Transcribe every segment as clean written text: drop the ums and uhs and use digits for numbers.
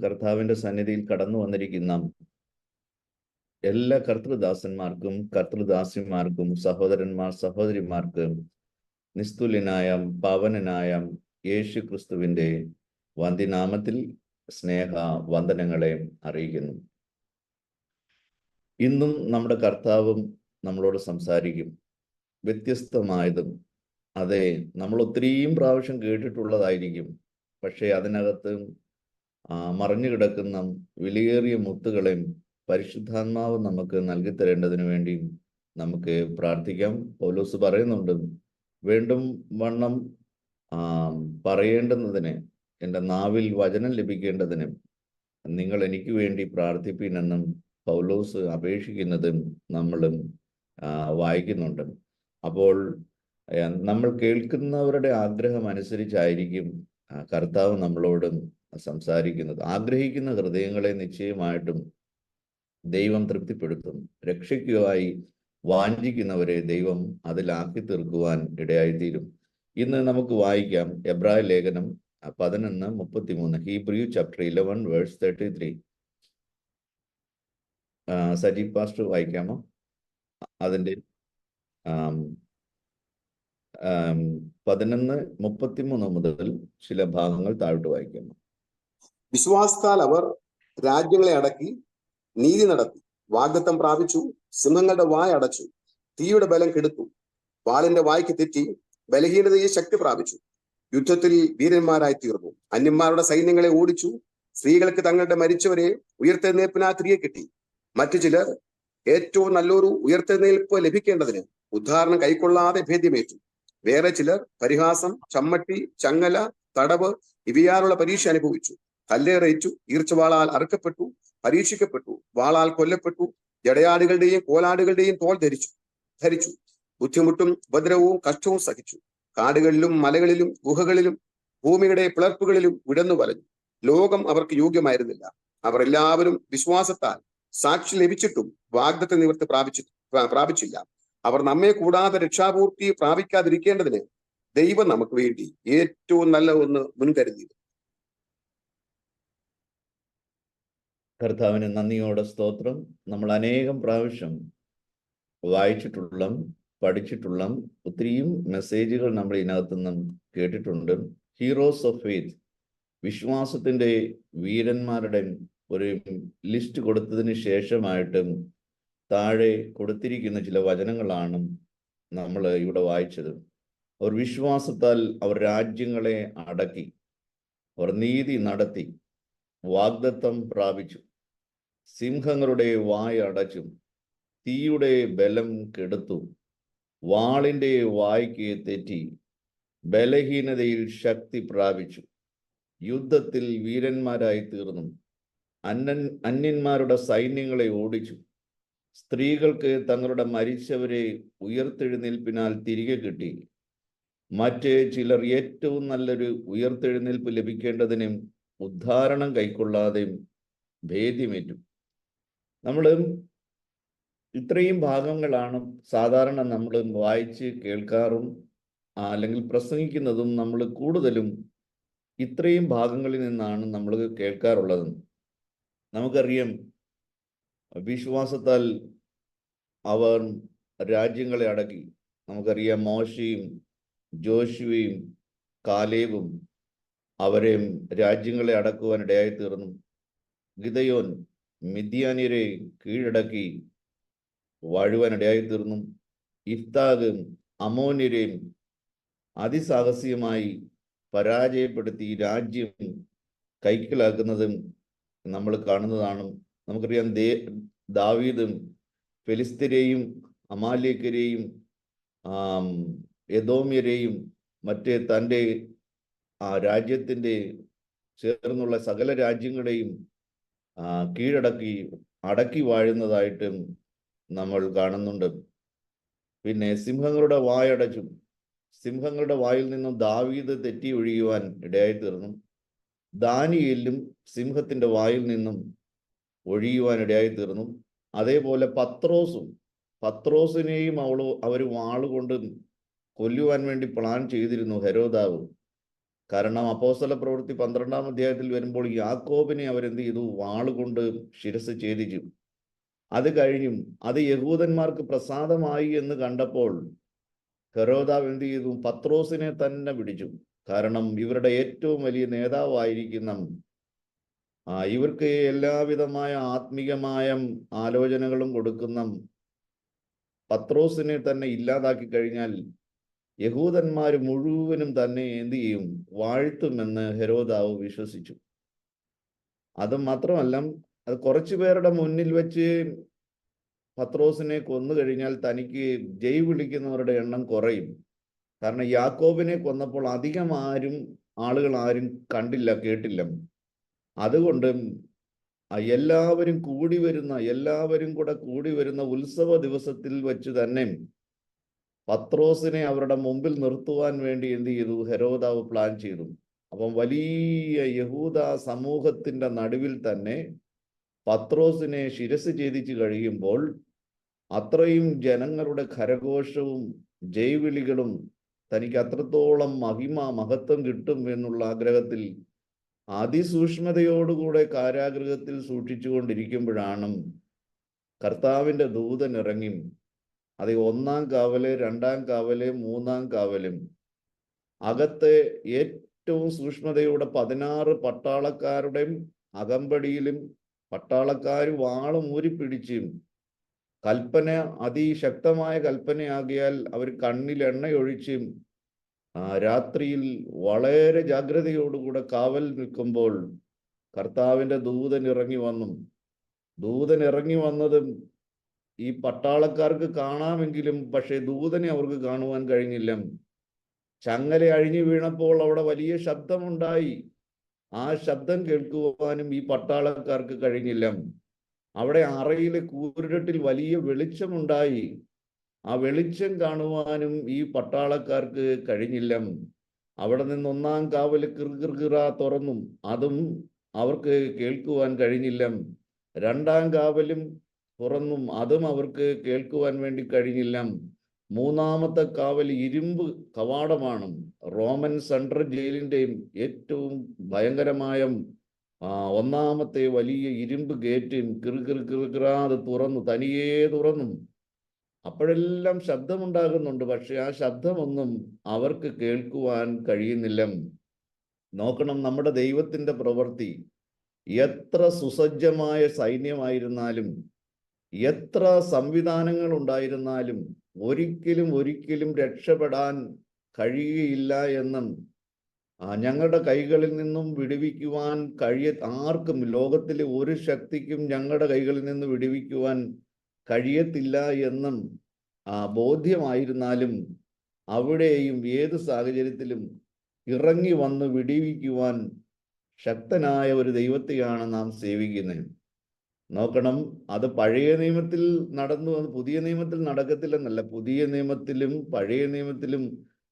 കർത്താവിന്റെ സന്നിധിയിൽ കടന്നു വന്നിരിക്കുന്ന എല്ലാ കർത്തൃദാസന്മാർക്കും കർത്തൃദാസിമാർക്കും സഹോദരന്മാർ സഹോദരിമാർക്ക് നിസ്തുല്യനായ പാവനനായ യേശു ക്രിസ്തുവിന്റെ വന്ദിനാമത്തിൽ സ്നേഹ വന്ദനങ്ങളെ അറിയിക്കുന്നു. ഇന്നും നമ്മുടെ കർത്താവും നമ്മളോട് സംസാരിക്കും. വ്യത്യസ്തമായതും, അതെ, നമ്മൾ ഒത്തിരിയും പ്രാവശ്യം കേട്ടിട്ടുള്ളതായിരിക്കും. പക്ഷെ അതിനകത്ത് മറഞ്ഞു കിടക്കുന്ന വിലയേറിയ മുത്തുകളെയും പരിശുദ്ധാത്മാവ് നമുക്ക് നൽകി തരേണ്ടതിനു വേണ്ടി നമുക്ക് പ്രാർത്ഥിക്കാം. പൗലോസ് പറയുന്നുണ്ട്, വീണ്ടും വണ്ണം പറയേണ്ടുന്നതിന്, എൻ്റെ നാവിൽ വചനം ലഭിക്കേണ്ടതിന് നിങ്ങൾ എനിക്ക് വേണ്ടി പ്രാർത്ഥിപ്പീനെന്നും പൗലോസ് അപേക്ഷിക്കുന്നതും നമ്മളും വായിക്കുന്നുണ്ട്. അപ്പോൾ നമ്മൾ കേൾക്കുന്നവരുടെ ആഗ്രഹം അനുസരിച്ചായിരിക്കും കർത്താവ് നമ്മളോടും സംസാരിക്കുന്നത്. ആഗ്രഹിക്കുന്ന ഹൃദയങ്ങളെ നിശ്ചയമായിട്ടും ദൈവം തൃപ്തിപ്പെടുത്തും. രക്ഷയ്ക്കുമായി വാഞ്ചിക്കുന്നവരെ ദൈവം അതിലാക്കി തീർക്കുവാൻ ഇടയായിത്തീരും. ഇന്ന് നമുക്ക് വായിക്കാം എബ്രായ ലേഖനം 11:33, Hebrew chapter 11 verse 33. Sajeev pastor വായിക്കാമോ? അതിൻ്റെ 11:33 മുതൽ ചില ഭാഗങ്ങൾ താഴോട്ട് വായിക്കാമോ? വിശ്വാസത്താൽ അവർ രാജ്യങ്ങളെ അടക്കി, നീതി നടത്തി, വാഗ്ദത്തം പ്രാപിച്ചു, സിംഹങ്ങളുടെ വായ അടച്ചു, തീയുടെ ബലം കെടുത്തു, വാളിന്റെ വായ്ക്ക് തെറ്റി, ബലഹീനതയെ ശക്തി പ്രാപിച്ചു, യുദ്ധത്തിൽ വീരന്മാരായി തീർന്നു, അന്യന്മാരുടെ സൈന്യങ്ങളെ ഓടിച്ചു, സ്ത്രീകൾക്ക് തങ്ങളുടെ മരിച്ചവരെ ഉയർത്തെഴുന്നേൽപ്പിനാ തിരികെ കിട്ടി. മറ്റു ചിലർ ഏറ്റവും നല്ലൊരു ഉയർത്തെഴുന്നേൽപ്പ് ലഭിക്കേണ്ടതിന് ഉദ്ധാരണം കൈക്കൊള്ളാതെ ഭേദ്യമേറ്റു. വേറെ ചിലർ പരിഹാസം, ചമ്മട്ടി, ചങ്ങല, തടവ് ഇവയാലുള്ള പരീക്ഷ അനുഭവിച്ചു. കല്ലേറയിച്ചു, ഈർച്ചവാളാൽ അറുക്കപ്പെട്ടു, പരീക്ഷിക്കപ്പെട്ടു, വാളാൽ കൊല്ലപ്പെട്ടു, ജടയാടുകളുടെയും കോലാടുകളുടെയും തോൾ ധരിച്ചു. ബുദ്ധിമുട്ടും ഉപദ്രവവും കഷ്ടവും സഹിച്ചു. കാടുകളിലും മലകളിലും ഗുഹകളിലും ഭൂമിയുടെ പിളർപ്പുകളിലും വിടന്നു വലഞ്ഞു. ലോകം അവർക്ക് യോഗ്യമായിരുന്നില്ല. അവർ എല്ലാവരും വിശ്വാസത്താൽ സാക്ഷി ലഭിച്ചിട്ടും വാഗ്ദത്ത നിവൃത്തി പ്രാപിച്ചില്ല. അവർ നമ്മെ കൂടാതെ രക്ഷാപൂർത്തി പ്രാപിക്കാതിരിക്കേണ്ടതിന് ദൈവം നമുക്ക് വേണ്ടി ഏറ്റവും നല്ല ഒന്ന് മുൻകരുതി. കർത്താവിന് നന്ദിയോടെ സ്തോത്രം. നമ്മൾ അനേകം പ്രാവശ്യം വായിച്ചിട്ടുള്ള, പഠിച്ചിട്ടുള്ള ഒത്തിരിയും മെസ്സേജുകൾ നമ്മൾ ഇതിനകത്തുനിന്നും കേട്ടിട്ടുണ്ട്. ഹീറോസ് ഓഫ് ഫെയ്ത്ത്, വിശ്വാസത്തിൻ്റെ വീരന്മാരുടെ ഒരു ലിസ്റ്റ് കൊടുത്തതിന് ശേഷമായിട്ടും താഴെ കൊടുത്തിരിക്കുന്ന ചില വചനങ്ങളാണ് നമ്മൾ ഇവിടെ വായിച്ചത്. അവർ വിശ്വാസത്താൽ അവർ രാജ്യങ്ങളെ അടക്കി, അവർ നീതി നടത്തി, വാഗ്ദത്തം പ്രാപിച്ചു, സിംഹങ്ങളുടെ വായ അടച്ചു, തീയുടെ ബലം കെടുത്തു, വാളിൻ്റെ വായ്ക്ക് തെറ്റി, ബലഹീനതയിൽ ശക്തി പ്രാപിച്ചു, യുദ്ധത്തിൽ വീരന്മാരായി തീർന്നു, അന്യന്മാരുടെ സൈന്യങ്ങളെ ഓടിച്ചു, സ്ത്രീകൾക്ക് തങ്ങളുടെ മരിച്ചവരെ ഉയർത്തെഴുന്നേൽപ്പിനാൽ തിരികെ കിട്ടി, മറ്റ് ചിലർ ഏറ്റവും നല്ലൊരു ഉയർത്തെഴുന്നേൽപ്പ് ലഭിക്കേണ്ടതിനും ഉദ്ധാരണം കൈക്കൊള്ളാതെയും ഭേദ്യമേറ്റു. നമ്മൾ ഇത്രയും ഭാഗങ്ങളാണ് സാധാരണ നമ്മൾ വായിച്ച് കേൾക്കാറും അല്ലെങ്കിൽ പ്രസംഗിക്കുന്നതും. നമ്മൾ കൂടുതലും ഇത്രയും ഭാഗങ്ങളിൽ നിന്നാണ് നമ്മൾ കേൾക്കാറുള്ളത്. നമുക്കറിയാം, വിശ്വാസത്താൽ അവർ രാജ്യങ്ങളെ അടക്കി. നമുക്കറിയാം, മോശയും ജോഷുവയും കാലേബും അവരെ രാജ്യങ്ങളെ അടക്കുവാൻ ഇടയായി തീർന്നു. ഗിദയോൻ മിദ്യാന്യരെ കീഴടക്കി വാഴുവാൻ ഇടയായി തീർന്നു. ഇഫ്താഗ് അമോന്യരെയും അതിസാഹസികമായി പരാജയപ്പെടുത്തി രാജ്യം കൈക്കലാക്കുന്നതും നമ്മൾ കാണുന്നതാണ്. നമുക്കറിയാം, ദാവീദും ഫെലിസ്ത്യരെയും അമാലേക്കരെയും എദോമ്യരെയും മറ്റ് തൻ്റെ രാജ്യത്തിൻ്റെ ചേർന്നുള്ള സകല രാജ്യങ്ങളെയും അടക്കി വാഴുന്നതായിട്ടും നമ്മൾ കാണുന്നുണ്ട്. പിന്നെ സിംഹങ്ങളുടെ വായടച്ചു. സിംഹങ്ങളുടെ വായിൽ നിന്നും ദാവീദ് തെറ്റി ഒഴിയുവാൻ ഇടയായി തീർന്നു. ദാനിയേലും സിംഹത്തിൻ്റെ വായിൽ നിന്നും ഒഴിയുവാൻ ഇടയായി തീർന്നു. അതേപോലെ പത്രോസിനെയും അവർ വാളുകൊണ്ട് കൊല്ലുവാൻ വേണ്ടി പ്ലാൻ ചെയ്തിരുന്നു ഹെരോദാവ്. കാരണം അപ്പോസ്തല പ്രവൃത്തി 12-ാം അധ്യായത്തിൽ വരുമ്പോൾ യാക്കോബിനെ അവരെന്ത് ചെയ്തു? വാളുകൊണ്ട് ശിരസ് ഛേദിച്ചു. അത് കഴിഞ്ഞും അത് യഹൂദന്മാർക്ക് പ്രസാദമായി എന്ന് കണ്ടപ്പോൾ ഹെരോദാവ് എന്ത് ചെയ്തു? പത്രോസിനെ തന്നെ പിടിച്ചു. കാരണം ഇവരുടെ ഏറ്റവും വലിയ നേതാവായിരിക്കുന്ന ഇവർക്ക് എല്ലാവിധമായ ആത്മീയമായ ആലോചനകളും കൊടുക്കുന്ന പത്രോസിനെ തന്നെ ഇല്ലാതാക്കി കഴിഞ്ഞാൽ യഹൂദന്മാർ മുഴുവനും തന്നെ എന്ത് ചെയ്യും? വാഴ്ത്തുമെന്ന് ഹെരോദാവ് വിശ്വസിച്ചു. അത് മാത്രമല്ല, അത് കുറച്ചു പേരുടെ മുന്നിൽ വെച്ച് പത്രോസിനെ കൊന്നു കഴിഞ്ഞാൽ തനിക്ക് ജയ് വിളിക്കുന്നവരുടെ എണ്ണം കുറയും. കാരണം യാക്കോബിനെ കൊന്നപ്പോൾ അധികം ആളുകൾ ആരും കണ്ടില്ല, കേട്ടില്ല. അതുകൊണ്ട് എല്ലാവരും കൂടെ കൂടി വരുന്ന ഉത്സവ ദിവസത്തിൽ വെച്ച് തന്നെ പത്രോസിനെ അവരുടെ മുമ്പിൽ നിർത്തുവാൻ വേണ്ടി എന്ത് ചെയ്തു? ഹെരോദാവ് പ്ലാൻ ചെയ്തു. അപ്പം വലിയ യഹൂദ സമൂഹത്തിന്റെ നടുവിൽ തന്നെ പത്രോസിനെ ശിരസ് ഛേദിച്ചു കഴിയുമ്പോൾ അത്രയും ജനങ്ങളുടെ കരഘോഷവും ജയ്വിളികളും തനിക്ക് അത്രത്തോളം മഹത്വം കിട്ടും എന്നുള്ള ആഗ്രഹത്തിൽ അതിസൂക്ഷ്മതയോടുകൂടെ കാരാഗൃഹത്തിൽ സൂക്ഷിച്ചുകൊണ്ടിരിക്കുമ്പോഴാണ് കർത്താവിന്റെ ദൂതൻ ഇറങ്ങി. അത് 1-ാം കാവല്, 2-ാം കാവല്, 3-ാം കാവലും അകത്തെ ഏറ്റവും സൂക്ഷ്മതയോടെ 16 പട്ടാളക്കാരുടെ അകമ്പടിയിലും പട്ടാളക്കാർ വാളും ഊരിപ്പിടിച്ചും കൽപ്പന അതിശക്തമായ കൽപ്പനയാകിയാൽ അവർ കണ്ണിൽ എണ്ണയൊഴിച്ചും രാത്രിയിൽ വളരെ ജാഗ്രതയോടുകൂടെ കാവൽ നിൽക്കുമ്പോൾ കർത്താവിന്റെ ദൂതൻ ഇറങ്ങി വന്നു. ദൂതൻ ഇറങ്ങി വന്നതും ഈ പട്ടാളക്കാർക്ക് കാണാമെങ്കിലും പക്ഷെ ദൂതനെ അവർക്ക് കാണുവാൻ കഴിഞ്ഞില്ല. ചങ്ങല അഴിഞ്ഞു വീണപ്പോൾ അവിടെ വലിയ ശബ്ദമുണ്ടായി. ആ ശബ്ദം കേൾക്കുവാനും ഈ പട്ടാളക്കാർക്ക് കഴിഞ്ഞില്ല. അവിടെ അറയിലെ കൂരിരുട്ടിൽ വലിയ വെളിച്ചമുണ്ടായി. ആ വെളിച്ചം കാണുവാനും ഈ പട്ടാളക്കാർക്ക് കഴിഞ്ഞില്ല. അവിടെ നിന്ന് 1-ാം കാവല് കിറുകിറ തുറന്നു, അതും അവർക്ക് കേൾക്കുവാൻ കഴിഞ്ഞില്ല. 2-ാം കാവലും തുറന്നും, അതും അവർക്ക് കേൾക്കുവാൻ വേണ്ടി കഴിഞ്ഞില്ല. 3-ാമത്തെ കാവൽ ഇരുമ്പ് കവാടമാണ്. റോമൻ സെൻട്രൽ ജയിലിന്റെയും ഏറ്റവും ഭയങ്കരമായ 1-ാമത്തെ വലിയ ഇരുമ്പ് ഗേറ്റും കിറുകിറാതെ തുറന്നു, തനിയേ തുറന്നു. അപ്പോഴെല്ലാം ശബ്ദമുണ്ടാകുന്നുണ്ട്, പക്ഷെ ആ ശബ്ദമൊന്നും അവർക്ക് കേൾക്കുവാൻ കഴിയുന്നില്ല. നോക്കണം, നമ്മുടെ ദൈവത്തിന്റെ പ്രവൃത്തി. എത്ര സുസജ്ജമായ സൈന്യമായിരുന്നാലും, എത്ര സംവിധാനങ്ങൾ ഉണ്ടായിരുന്നാലും ഒരിക്കലും രക്ഷപ്പെടാൻ കഴിയുകയില്ല എന്നും ഞങ്ങളുടെ കൈകളിൽ നിന്നും വിടുവിക്കുവാൻ ആർക്കും, ലോകത്തിലെ ഒരു ശക്തിക്കും ഞങ്ങളുടെ കൈകളിൽ നിന്ന് വിടുവിക്കുവാൻ കഴിയത്തില്ല എന്നും ബോധ്യമായിരുന്നാലും അവിടെയും ഏത് സാഹചര്യത്തിലും ഇറങ്ങി വന്ന് വിടുവിക്കുവാൻ ശക്തനായ ഒരു ദൈവത്തെയാണ് നാം സേവിക്കുന്നത്. നോക്കണം, അത് പഴയ നിയമത്തിൽ നടന്നു, അത് പുതിയ നിയമത്തിൽ നടക്കത്തില്ലെന്നല്ല. പുതിയ നിയമത്തിലും പഴയ നിയമത്തിലും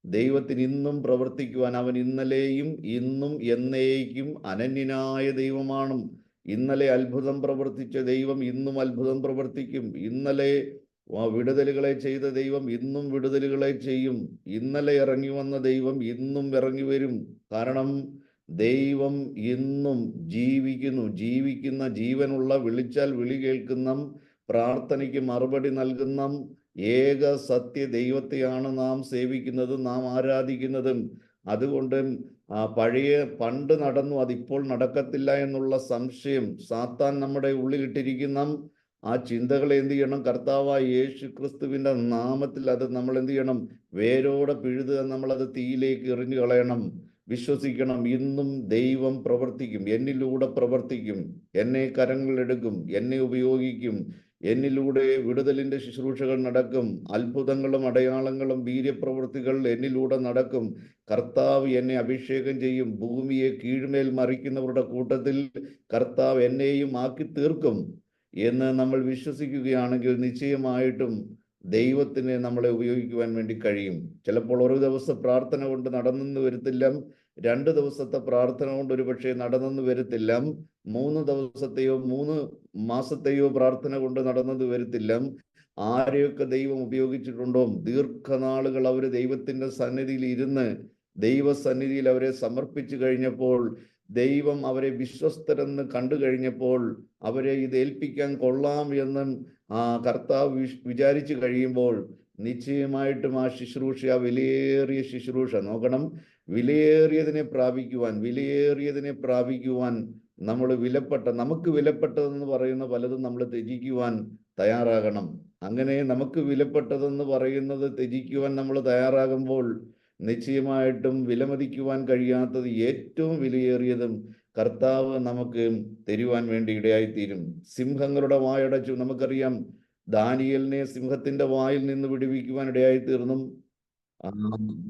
ദൈവത്തിന് ഇന്നും പ്രവർത്തിക്കുവാൻ, അവൻ ഇന്നലെയും ഇന്നും എന്നേക്കും അനന്യനായ ദൈവമാണ്. ഇന്നലെ അത്ഭുതം പ്രവർത്തിച്ച ദൈവം ഇന്നും അത്ഭുതം പ്രവർത്തിക്കും. ഇന്നലെ വിടുതലുകളെ ചെയ്ത ദൈവം ഇന്നും വിടുതലുകളെ ചെയ്യും. ഇന്നലെ ഇറങ്ങി വന്ന ദൈവം ഇന്നും ഇറങ്ങി വരും. കാരണം ദൈവം ഇന്നും ജീവിക്കുന്ന ജീവനുള്ള, വിളിച്ചാൽ വിളി കേൾക്കുന്ന, പ്രാർത്ഥനയ്ക്ക് മറുപടി നൽകുന്ന ഏക സത്യ ദൈവത്തെയാണ് നാം സേവിക്കുന്നതും നാം ആരാധിക്കുന്നതും. അതുകൊണ്ട് പണ്ട് നടന്നു, അതിപ്പോൾ നടക്കത്തില്ല എന്നുള്ള സംശയം, സാത്താൻ നമ്മുടെ ഉള്ളിലിട്ടിരിക്കുന്ന ആ ചിന്തകളെ എന്ത് ചെയ്യണം? കർത്താവായ യേശു ക്രിസ്തുവിന്റെ നാമത്തിൽ അത് നമ്മൾ എന്ത് ചെയ്യണം? വേരോടെ പിഴുതുക, നമ്മളത് തീയിലേക്ക് എറിഞ്ഞു കളയണം. വിശ്വസിക്കണം, ഇന്നും ദൈവം പ്രവർത്തിക്കും, എന്നിലൂടെ പ്രവർത്തിക്കും, എന്നെ കരങ്ങളെടുക്കും, എന്നെ ഉപയോഗിക്കും, എന്നിലൂടെ വിടുതലിന്റെ ശുശ്രൂഷകൾ നടക്കും, അത്ഭുതങ്ങളും അടയാളങ്ങളും വീര്യപ്രവൃത്തികൾ എന്നിലൂടെ നടക്കും. കർത്താവ് എന്നെ അഭിഷേകം ചെയ്യും. ഭൂമിയെ കീഴ്മേൽ മറിക്കുന്നവരുടെ കൂട്ടത്തിൽ കർത്താവ് എന്നെയും ആക്കി തീർക്കും എന്ന് നമ്മൾ വിശ്വസിക്കുകയാണെങ്കിൽ നിശ്ചയമായിട്ടും ദൈവത്തിനെ നമ്മളെ ഉപയോഗിക്കുവാൻ വേണ്ടി കഴിയും. ചിലപ്പോൾ ഒരു ദിവസം പ്രാർത്ഥന കൊണ്ട് നടന്നെന്ന് വരത്തില്ല, 2 ദിവസത്തെ പ്രാർത്ഥന കൊണ്ട് ഒരുപക്ഷെ നടന്നെന്ന് വരത്തില്ല, 3 ദിവസത്തെയോ 3 മാസത്തെയോ പ്രാർത്ഥന കൊണ്ട് നടന്നത് വരത്തില്ല. ആരെയൊക്കെ ദൈവം ഉപയോഗിച്ചിട്ടുണ്ടോ, ദീർഘനാളുകൾ അവർ ദൈവത്തിന്റെ സന്നിധിയിൽ ഇരുന്ന് ദൈവസന്നിധിയിൽ അവരെ സമർപ്പിച്ചു കഴിഞ്ഞപ്പോൾ, ദൈവം അവരെ വിശ്വസ്തരെന്ന് കണ്ടു കഴിഞ്ഞപ്പോൾ, അവരെ ഇത് ഏൽപ്പിക്കാൻ കൊള്ളാം എന്നും കർത്താവ് വിചാരിച്ചു കഴിയുമ്പോൾ, നിശ്ചയമായിട്ടും ആ ശുശ്രൂഷ, ആ വിലയേറിയ ശുശ്രൂഷ നോക്കണം. വിലയേറിയതിനെ പ്രാപിക്കുവാൻ നമുക്ക് വിലപ്പെട്ടതെന്ന് പറയുന്ന പലതും നമ്മൾ ത്യജിക്കുവാൻ തയ്യാറാകണം. അങ്ങനെ നമുക്ക് വിലപ്പെട്ടതെന്ന് പറയുന്നത് ത്യജിക്കുവാൻ നമ്മൾ തയ്യാറാകുമ്പോൾ, നിശ്ചയമായിട്ടും വിലമതിക്കുവാൻ കഴിയാത്തത് ഏറ്റവും വിലയേറിയതും കർത്താവ് നമുക്ക് തരുവാൻ വേണ്ടി ഇടയായിത്തീരും. സിംഹങ്ങളുടെ വായടച്ചു. നമുക്കറിയാം, ദാനിയേലിനെ സിംഹത്തിന്റെ വായിൽ നിന്ന് വിടുവിക്കുവാൻ ഇടയായിത്തീർന്നു.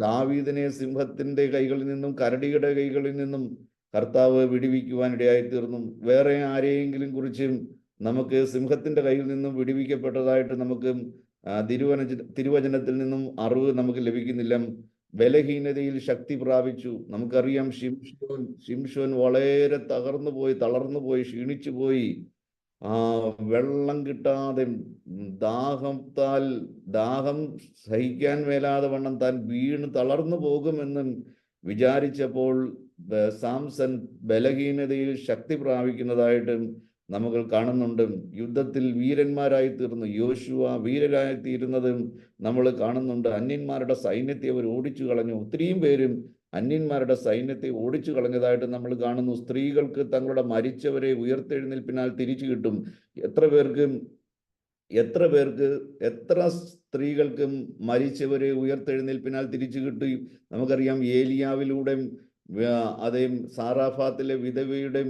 ദാവീദിനെ സിംഹത്തിന്റെ കൈകളിൽ നിന്നും കരടിയുടെ കൈകളിൽ നിന്നും കർത്താവ് വിടുവിക്കുവാൻ ഇടയായിത്തീർന്നു. വേറെ ആരെയെങ്കിലും കുറിച്ച് നമുക്ക് സിംഹത്തിന്റെ കയ്യിൽ നിന്നും വിടുവിക്കപ്പെട്ടതായിട്ട് നമുക്ക് തിരുവചനത്തിൽ നിന്നും അറിവ് നമുക്ക് ലഭിക്കുന്നില്ല. ബലഹീനതയിൽ ശക്തി പ്രാപിച്ചു. നമുക്കറിയാം, ശിംശോൻ വളരെ തളർന്നു പോയി, ക്ഷീണിച്ചു പോയി. വെള്ളം കിട്ടാതെ ദാഹം സഹിക്കാൻ മേലാതെ വണ്ണം താൻ വീണ് തളർന്നു പോകുമെന്നും വിചാരിച്ചപ്പോൾ സാംസൺ ബലഹീനതയിൽ ശക്തി പ്രാപിക്കുന്നതായിട്ട് നമ്മൾ കാണുന്നുണ്ട്. യുദ്ധത്തിൽ വീരന്മാരായി തീർന്നു. യോശുവ വീരരായി തീരുന്നതും നമ്മൾ കാണുന്നുണ്ട്. അന്യന്മാരുടെ സൈന്യത്തെ അവർ ഓടിച്ചു കളഞ്ഞു. ഒത്തിരിയും പേരും അന്യന്മാരുടെ സൈന്യത്തെ ഓടിച്ചു കളഞ്ഞതായിട്ട് നമ്മൾ കാണുന്നു. സ്ത്രീകൾക്ക് തങ്ങളുടെ മരിച്ചവരെ ഉയർത്തെഴുന്നേൽപ്പിനാൽ തിരിച്ചു കിട്ടും. എത്ര സ്ത്രീകൾക്കും മരിച്ചവരെ ഉയർത്തെഴുന്നേൽപ്പിനാൽ തിരിച്ചു കിട്ടി. നമുക്കറിയാം, ഏലിയാവിലൂടെ അതേ സാറാഫാത്തിലെ വിധവയുടെ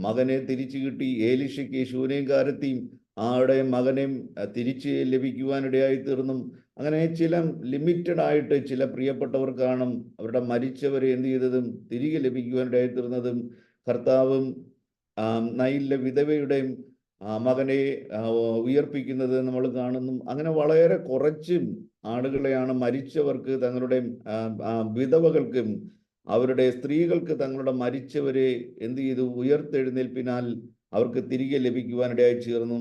മകനെ തിരിച്ചു കിട്ടി. ഏലിശയ്ക്ക് ശൂനേംകാരത്തി ആടെ മകനെ തിരിച്ച് ലഭിക്കുവാനിടയായി തീർന്നു. അങ്ങനെ ചില ലിമിറ്റഡ് ആയിട്ട് ചില പ്രിയപ്പെട്ടവർ കാണും അവരുടെ മരിച്ചവരെ എന്ത് ചെയ്തതും തിരികെ ലഭിക്കുവാനിടയായി തീർന്നതും. കർത്താവും നൈലിലെ വിധവയുടെ മകനെ ഉയർപ്പിക്കുന്നത് നമ്മൾ കാണുന്നു. അങ്ങനെ വളരെ കുറച്ച് ആളുകളെയാണ് മരിച്ചവർക്ക് തങ്ങളുടെ വിധവകൾക്കും അവരുടെ സ്ത്രീകൾക്ക് തങ്ങളുടെ മരിച്ചവരെ എന്ത് ചെയ്തു ഉയർത്തെഴുന്നേൽപ്പിനാൽ അവർക്ക് തിരികെ ലഭിക്കുവാനിടയായി ചേർന്നു.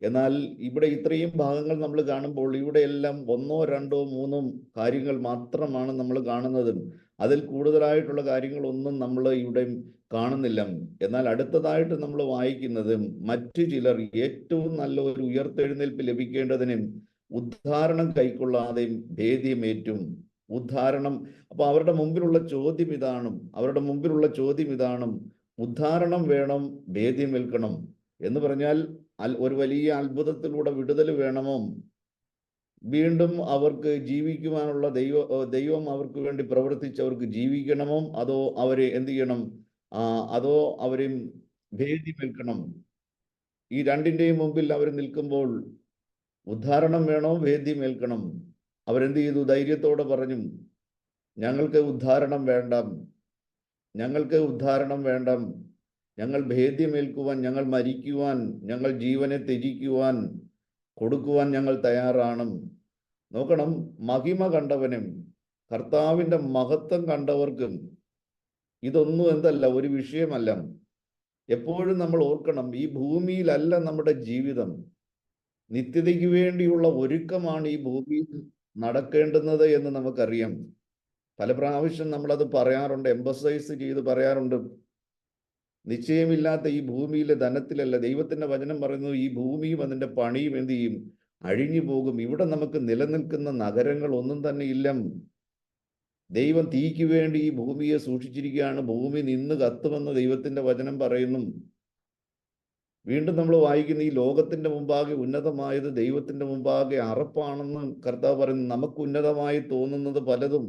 എന്നാൽ ഇവിടെ ഇത്രയും ഭാഗങ്ങൾ നമ്മൾ കാണുമ്പോൾ ഇവിടെ എല്ലാം 1, 2, 3 കാര്യങ്ങൾ മാത്രമാണ് നമ്മൾ കാണുന്നത്. അതിൽ കൂടുതലായിട്ടുള്ള കാര്യങ്ങളൊന്നും നമ്മൾ ഇവിടെ കാണുന്നില്ല. എന്നാൽ അടുത്തതായിട്ട് നമ്മൾ വായിക്കുന്നത്, മറ്റു ചിലർ ഏറ്റവും നല്ല ഒരു ഉയർത്തെഴുന്നേൽപ്പ് ലഭിക്കേണ്ടതിന് ഉദ്ധാരണം കൈക്കൊള്ളാതെയും ഭേദ്യമേറ്റും. ഉദ്ധാരണം, അപ്പൊ അവരുടെ മുമ്പിലുള്ള ചോദ്യം ഇതാണ്, ഉദ്ധാരണം വേണം, ഭേദ്യമേൽക്കണം എന്ന് പറഞ്ഞാൽ ഒരു വലിയ അത്ഭുതത്തിലൂടെ വിടുതൽ വേണമോ? വീണ്ടും അവർക്ക് ജീവിക്കുവാനുള്ള ദൈവം അവർക്ക് വേണ്ടി പ്രവർത്തിച്ചവർക്ക് ജീവിക്കണമോ? അതോ അവരെ എന്ത് ചെയ്യണം? അതോ അവരെ ഭേദ്യമേൽക്കണം? ഈ രണ്ടിൻ്റെയും മുമ്പിൽ അവർ നിൽക്കുമ്പോൾ ഉദ്ധാരണം വേണോ, ഭേദ്യമേൽക്കണം? അവരെന്ത് ചെയ്തു? ധൈര്യത്തോടെ പറഞ്ഞു, ഞങ്ങൾക്ക് ഉദ്ധാരണം വേണ്ട, ഞങ്ങൾ ഭേദ്യമേൽക്കുവാൻ, ഞങ്ങൾ മരിക്കുവാൻ, ഞങ്ങൾ ജീവനെ ത്യജിക്കുവാൻ, കൊടുക്കുവാൻ ഞങ്ങൾ തയ്യാറാണ്. നോക്കണം, മഹിമ കണ്ടവനും കർത്താവിൻ്റെ മഹത്വം കണ്ടവർക്കും ഇതൊന്നും എന്തല്ല, ഒരു വിഷയമല്ല. എപ്പോഴും നമ്മൾ ഓർക്കണം, ഈ ഭൂമിയിലല്ല നമ്മുടെ ജീവിതം. നിത്യതയ്ക്ക് വേണ്ടിയുള്ള ഒരുക്കമാണ് ഈ ഭൂമിയിൽ നടക്കേണ്ടുന്നത് എന്ന് നമുക്കറിയാം. പല പ്രാവശ്യം നമ്മളത് പറയാറുണ്ട്, എംഫസൈസ് ചെയ്ത് പറയാറുണ്ട്. നിശ്ചയമില്ലാത്ത ഈ ഭൂമിയിലെ ധനത്തിലല്ല. ദൈവത്തിന്റെ വചനം പറയുന്നു, ഈ ഭൂമിയും അതിന്റെ പണിയും എന്ത് ചെയ്യും? അഴിഞ്ഞു പോകും. ഇവിടെ നമുക്ക് നിലനിൽക്കുന്ന നഗരങ്ങൾ ഒന്നും തന്നെ ഇല്ല. ദൈവം തീക്ക് വേണ്ടി ഈ ഭൂമിയെ സൂക്ഷിച്ചിരിക്കുകയാണ്. ഭൂമി നിന്ന് കത്തുമെന്ന് ദൈവത്തിന്റെ വചനം പറയുന്നു. വീണ്ടും നമ്മൾ വായിക്കുന്ന, ഈ ലോകത്തിന്റെ മുമ്പാകെ ഉന്നതമായത് ദൈവത്തിന്റെ മുമ്പാകെ അറപ്പാണെന്ന് കർത്താവ് പറയുന്നു. നമുക്ക് ഉന്നതമായി തോന്നുന്നത് പലതും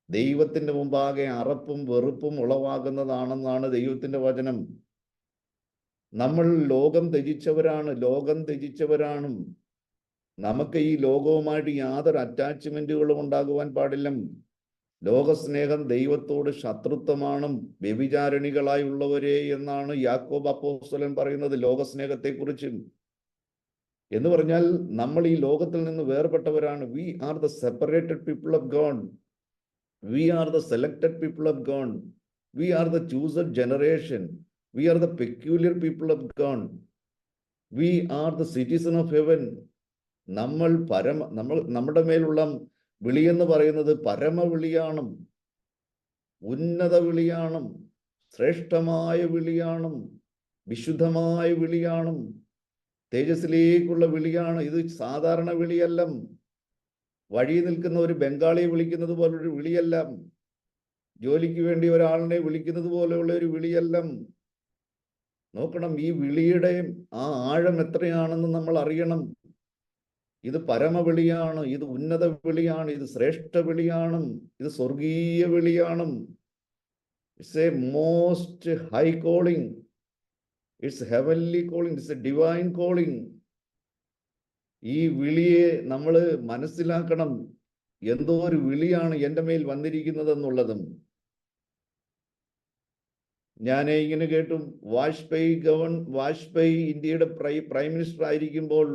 ദൈവത്തിന്റെ മുമ്പാകെ അറപ്പും വെറുപ്പും ഉളവാകുന്നതാണെന്നാണ് ദൈവത്തിന്റെ വചനം. നമ്മൾ ലോകം ത്യജിച്ചവരാണ്. നമുക്ക് ഈ ലോകവുമായിട്ട് യാതൊരു അറ്റാച്ച്മെന്റുകളും ഉണ്ടാകുവാൻ പാടില്ല. ലോകസ്നേഹം ദൈവത്തോട് ശത്രുത്വമാണ്. വ്യഭിചാരിണികളായി ഉള്ളവരെ എന്നാണ് യാക്കോബ് അപ്പോസ്തലൻ പറയുന്നത് ലോകസ്നേഹത്തെക്കുറിച്ച്. എന്ന് പറഞ്ഞാൽ നമ്മൾ ഈ ലോകത്തിൽ നിന്ന് വേർപെട്ടവരാണ്. We are the separated people of God. We are the selected people of God. We are the chosen generation. We are the peculiar people of God. We are the citizen of heaven. നമ്മുടെ മേലുള്ള വിളിയെന്ന് പറയുന്നത് പരമവിളിയാണ്. ഉന്നത വിളിയാണ്, ശ്രേഷ്ഠമായ വിളിയാണ്, വിശുദ്ധമായ വിളിയാണ്, തേജസ്സിലേക്കുള്ള വിളിയാണ്. ഇത് സാധാരണ വിളിയല്ല, വഴി നിൽക്കുന്ന ഒരു ബംഗാളിയെ വിളിക്കുന്നത് പോലൊരു വിളിയല്ല, ജോലിക്ക് വേണ്ടി ഒരാളിനെ വിളിക്കുന്നത് പോലെയുള്ള ഒരു വിളിയല്ല. നോക്കണം, ഈ വിളിയുടെ ആ ആഴം എത്രയാണെന്ന് നമ്മൾ അറിയണം. ഇത് പരമവിളിയാണ്, ഇത് ഉന്നത വിളിയാണ്, ഇത് ശ്രേഷ്ഠ വിളിയാണ്, ഇത് സ്വർഗീയ വിളിയാണ്. It's a most high calling, it's heavenly calling, it's a divine calling. ഈ വിളിയെ നമ്മൾ മനസ്സിലാക്കണം. എന്തോ ഒരു വിളിയാണ് എൻ്റെ മേൽ വന്നിരിക്കുന്നത് എന്നുള്ളതും. ഞാൻ ഇങ്ങനെ കേട്ടു, വാജ്പേയി ഇന്ത്യയുടെ പ്രൈം മിനിസ്റ്റർ ആയിരിക്കുമ്പോൾ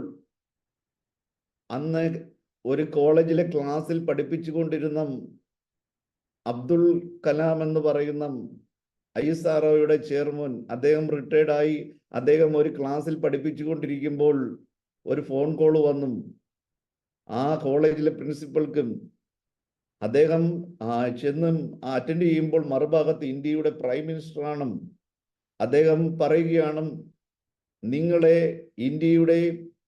അന്ന് ഒരു കോളേജിലെ ക്ലാസ്സിൽ പഠിപ്പിച്ചുകൊണ്ടിരുന്ന അബ്ദുൽ കലാം എന്ന് പറയുന്ന ISROയുടെ ചെയർമാൻ, അദ്ദേഹം റിട്ടയർഡായി. അദ്ദേഹം ഒരു ക്ലാസ്സിൽ പഠിപ്പിച്ചുകൊണ്ടിരിക്കുമ്പോൾ ഒരു ഫോൺ കോൾ വന്നു ആ കോളേജിലെ പ്രിൻസിപ്പൽക്കും. അദ്ദേഹം ചെന്ന് അറ്റൻഡ് ചെയ്യുമ്പോൾ മറുഭാഗത്ത് ഇന്ത്യയുടെ പ്രൈം മിനിസ്റ്ററാണ്. അദ്ദേഹം പറയുകയാണ്, നിങ്ങളെ ഇന്ത്യയുടെ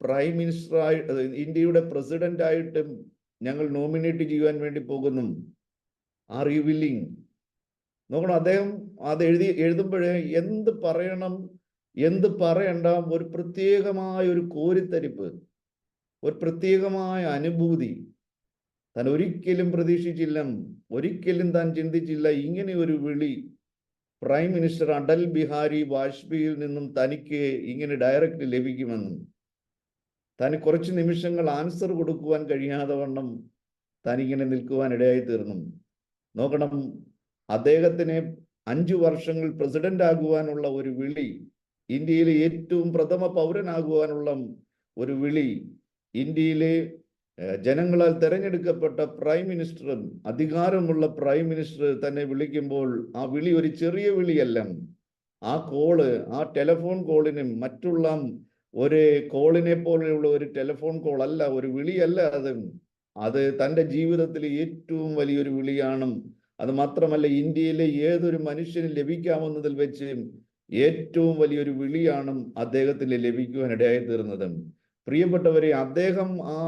പ്രൈം മിനിസ്റ്ററായി, ഇന്ത്യയുടെ പ്രസിഡന്റായിട്ട് ഞങ്ങൾ നോമിനേറ്റ് ചെയ്യാൻ വേണ്ടി പോകുന്നു. Are you willing? നോക്കണം, അദ്ദേഹം അത് എഴുതുമ്പോഴേ എന്ത് പറയണം എന്ത് പറയണ്ട, ഒരു പ്രത്യേകമായ ഒരു കോരിത്തരിപ്പ്, ഒരു പ്രത്യേകമായ അനുഭൂതി. താൻ ഒരിക്കലും പ്രതീക്ഷിച്ചില്ല, ഒരിക്കലും താൻ ചിന്തിച്ചില്ല ഇങ്ങനെ ഒരു വിളി പ്രൈം മിനിസ്റ്റർ അടൽ ബിഹാരി വാജ്പേയിയിൽ നിന്നും തനിക്ക് ഇങ്ങനെ ഡയറക്റ്റ് ലഭിക്കുമെന്നും. താന് കുറച്ച് നിമിഷങ്ങൾ ആൻസർ കൊടുക്കുവാൻ കഴിയാതെ വണ്ണം താനിങ്ങനെ നിൽക്കുവാൻ ഇടയായി തീർന്നു. നോക്കണം, അദ്ദേഹത്തിന് 5 വർഷങ്ങൾ പ്രസിഡന്റ് ആകുവാനുള്ള ഒരു വിളി, ഇന്ത്യയിലെ ഏറ്റവും പ്രഥമ പൗരനാകുവാനുള്ള ഒരു വിളി, ഇന്ത്യയിലെ ജനങ്ങളാൽ തെരഞ്ഞെടുക്കപ്പെട്ട പ്രൈം മിനിസ്റ്ററും അധികാരമുള്ള പ്രൈം മിനിസ്റ്റർ തന്നെ വിളിക്കുമ്പോൾ ആ വിളി ഒരു ചെറിയ വിളിയല്ല. ആ കോള്, ആ ടെലിഫോൺ കോളിനും മറ്റുള്ള ഒരു കോളിനെ പോലെയുള്ള ഒരു ടെലിഫോൺ കോൾ അല്ല, ഒരു വിളിയല്ല. അത് തൻ്റെ ജീവിതത്തിലെ ഏറ്റവും വലിയൊരു വിളിയാണ്. അത് മാത്രമല്ല, ഇന്ത്യയിലെ ഏതൊരു മനുഷ്യന് ലഭിക്കാവുന്നതിൽ വെച്ച് ഏറ്റവും വലിയൊരു വിളിയാണ് അദ്ദേഹത്തിന് ലഭിക്കുവാൻ ഇടയായി തീർന്നത്. പ്രിയപ്പെട്ടവരെ, അദ്ദേഹം ആ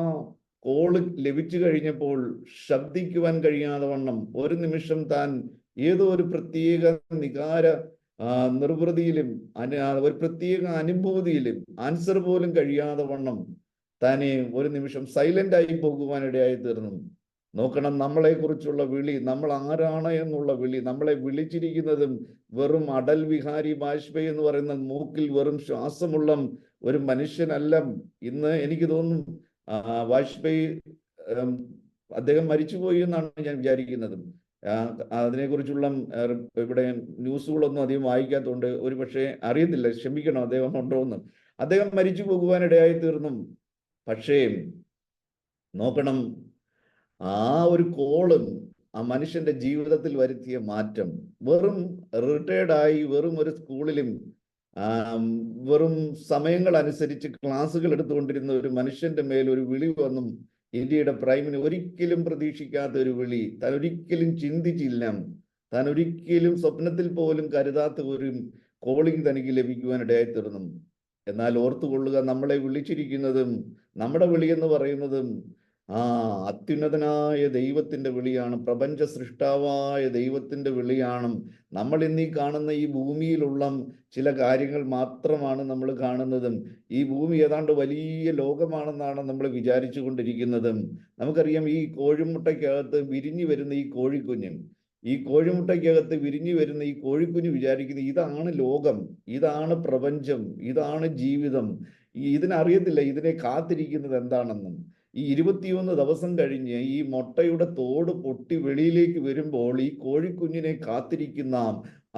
കോള് ലഭിച്ചു കഴിഞ്ഞപ്പോൾ ശബ്ദിക്കുവാൻ കഴിയാതെ വണ്ണം ഒരു നിമിഷം താൻ ഏതോ ഒരു പ്രത്യേക നിർവൃതിയിലും ഒരു പ്രത്യേക അനുഭൂതിയിലും ആൻസർ പോലും കഴിയാതെ വണ്ണം താനെ ഒരു നിമിഷം സൈലന്റ് ആയി പോകുവാനിടയായി തീർന്നു. നോക്കണം, നമ്മളെ കുറിച്ചുള്ള വിളി, നമ്മൾ ആരാണ് എന്നുള്ള വിളി, നമ്മളെ വിളിച്ചിരിക്കുന്നതും വെറും അടൽ ബിഹാരി വാജ്പേയി എന്ന് പറയുന്ന മൂക്കിൽ വെറും ശ്വാസമുള്ള ഒരു മനുഷ്യനല്ല. ഇന്ന് എനിക്ക് തോന്നുന്നു വാജ്പേയി അദ്ദേഹം മരിച്ചുപോയി എന്നാണ് ഞാൻ വിചാരിക്കുന്നത്. അതിനെക്കുറിച്ചുള്ള ഇവിടെ ന്യൂസുകളൊന്നും അധികം വായിക്കാത്തതുകൊണ്ട് ഒരു പക്ഷേ അറിയത്തില്ല, ക്ഷമിക്കണം, അദ്ദേഹം ഉണ്ടോ എന്ന്. അദ്ദേഹം മരിച്ചു പോകുവാനിടയായി തീർന്നു. പക്ഷേ നോക്കണം, ആ ഒരു കോളും ആ മനുഷ്യന്റെ ജീവിതത്തിൽ വരുത്തിയ മാറ്റം, വെറും റിട്ടയർഡായി വെറും ഒരു സ്കൂളിലും വെറും സമയങ്ങൾ അനുസരിച്ച് ക്ലാസ്സുകൾ എടുത്തുകൊണ്ടിരുന്ന ഒരു മനുഷ്യന്റെ മേൽ ഒരു വിളി വന്നും, ഇന്ത്യയുടെ പ്രൈമിന് ഒരിക്കലും പ്രതീക്ഷിക്കാത്ത ഒരു വിളി, താൻ ഒരിക്കലും ചിന്തിച്ചില്ല, താൻ ഒരിക്കലും സ്വപ്നത്തിൽ പോലും കരുതാത്ത ഒരു കോളിംഗ് തനിക്ക് ലഭിക്കുവാൻ ഇടയായി തീർന്നു. എന്നാൽ ഓർത്തുകൊള്ളുക, നമ്മളെ വിളിച്ചിരിക്കുന്നതും നമ്മുടെ വിളി എന്ന് പറയുന്നതും അത്യുന്നതനായ ദൈവത്തിന്റെ വിളിയാണ്, പ്രപഞ്ച സൃഷ്ടാവായ ദൈവത്തിന്റെ വിളിയാണ്. നമ്മൾ ഇന്നീ കാണുന്ന ഈ ഭൂമിയിലുള്ള ചില കാര്യങ്ങൾ മാത്രമാണ് നമ്മൾ കാണുന്നതും. ഈ ഭൂമി ഏതാണ്ട് വലിയ ലോകമാണെന്നാണ് നമ്മൾ വിചാരിച്ചു കൊണ്ടിരിക്കുന്നതും. നമുക്കറിയാം, ഈ കോഴിമുട്ടയ്ക്കകത്ത് വിരിഞ്ഞു വരുന്ന ഈ കോഴിക്കുഞ്ഞ്, ഈ കോഴിമുട്ടയ്ക്കകത്ത് വിരിഞ്ഞു വരുന്ന ഈ കോഴിക്കുഞ്ഞ് വിചാരിക്കുന്നത് ഇതാണ് ലോകം, ഇതാണ് പ്രപഞ്ചം, ഇതാണ് ജീവിതം. ഇതിനറിയത്തില്ല ഇതിനെ കാത്തിരിക്കുന്നത് എന്താണെന്നും. ഈ 21 ദിവസം കഴിഞ്ഞ് ഈ മുട്ടയുടെ തോട് പൊട്ടി വെളിയിലേക്ക് വരുമ്പോൾ ഈ കോഴിക്കുഞ്ഞിനെ കാത്തിരിക്കുന്ന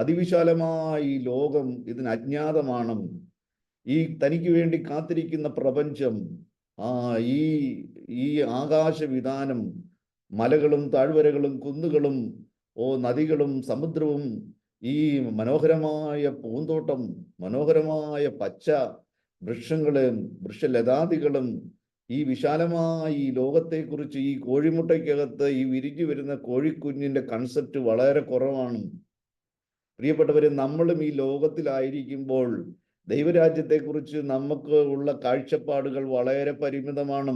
അതിവിശാലമായ ഈ ലോകം ഇതിന് അജ്ഞാതമാണ്. ഈ തനിക്ക് വേണ്ടി കാത്തിരിക്കുന്ന പ്രപഞ്ചം, ഈ ആകാശവിധാനം, മലകളും താഴ്വരകളും കുന്നുകളും നദികളും സമുദ്രവും, ഈ മനോഹരമായ പൂന്തോട്ടം, മനോഹരമായ പച്ച വൃക്ഷങ്ങളും വൃക്ഷലതാദികളും, ഈ വിശാലമായ ഈ ലോകത്തെക്കുറിച്ച്, ഈ കോഴിമുട്ടയ്ക്കകത്ത് ഈ വിരിഞ്ഞു വരുന്ന കോഴിക്കുഞ്ഞിന്റെ കൺസെപ്റ്റ് വളരെ കുറവാണ്. പ്രിയപ്പെട്ടവരെ, നമ്മളും ഈ ലോകത്തിലായിരിക്കുമ്പോൾ ദൈവരാജ്യത്തെക്കുറിച്ച് നമുക്ക് ഉള്ള കാഴ്ചപ്പാടുകൾ വളരെ പരിമിതമാണ്.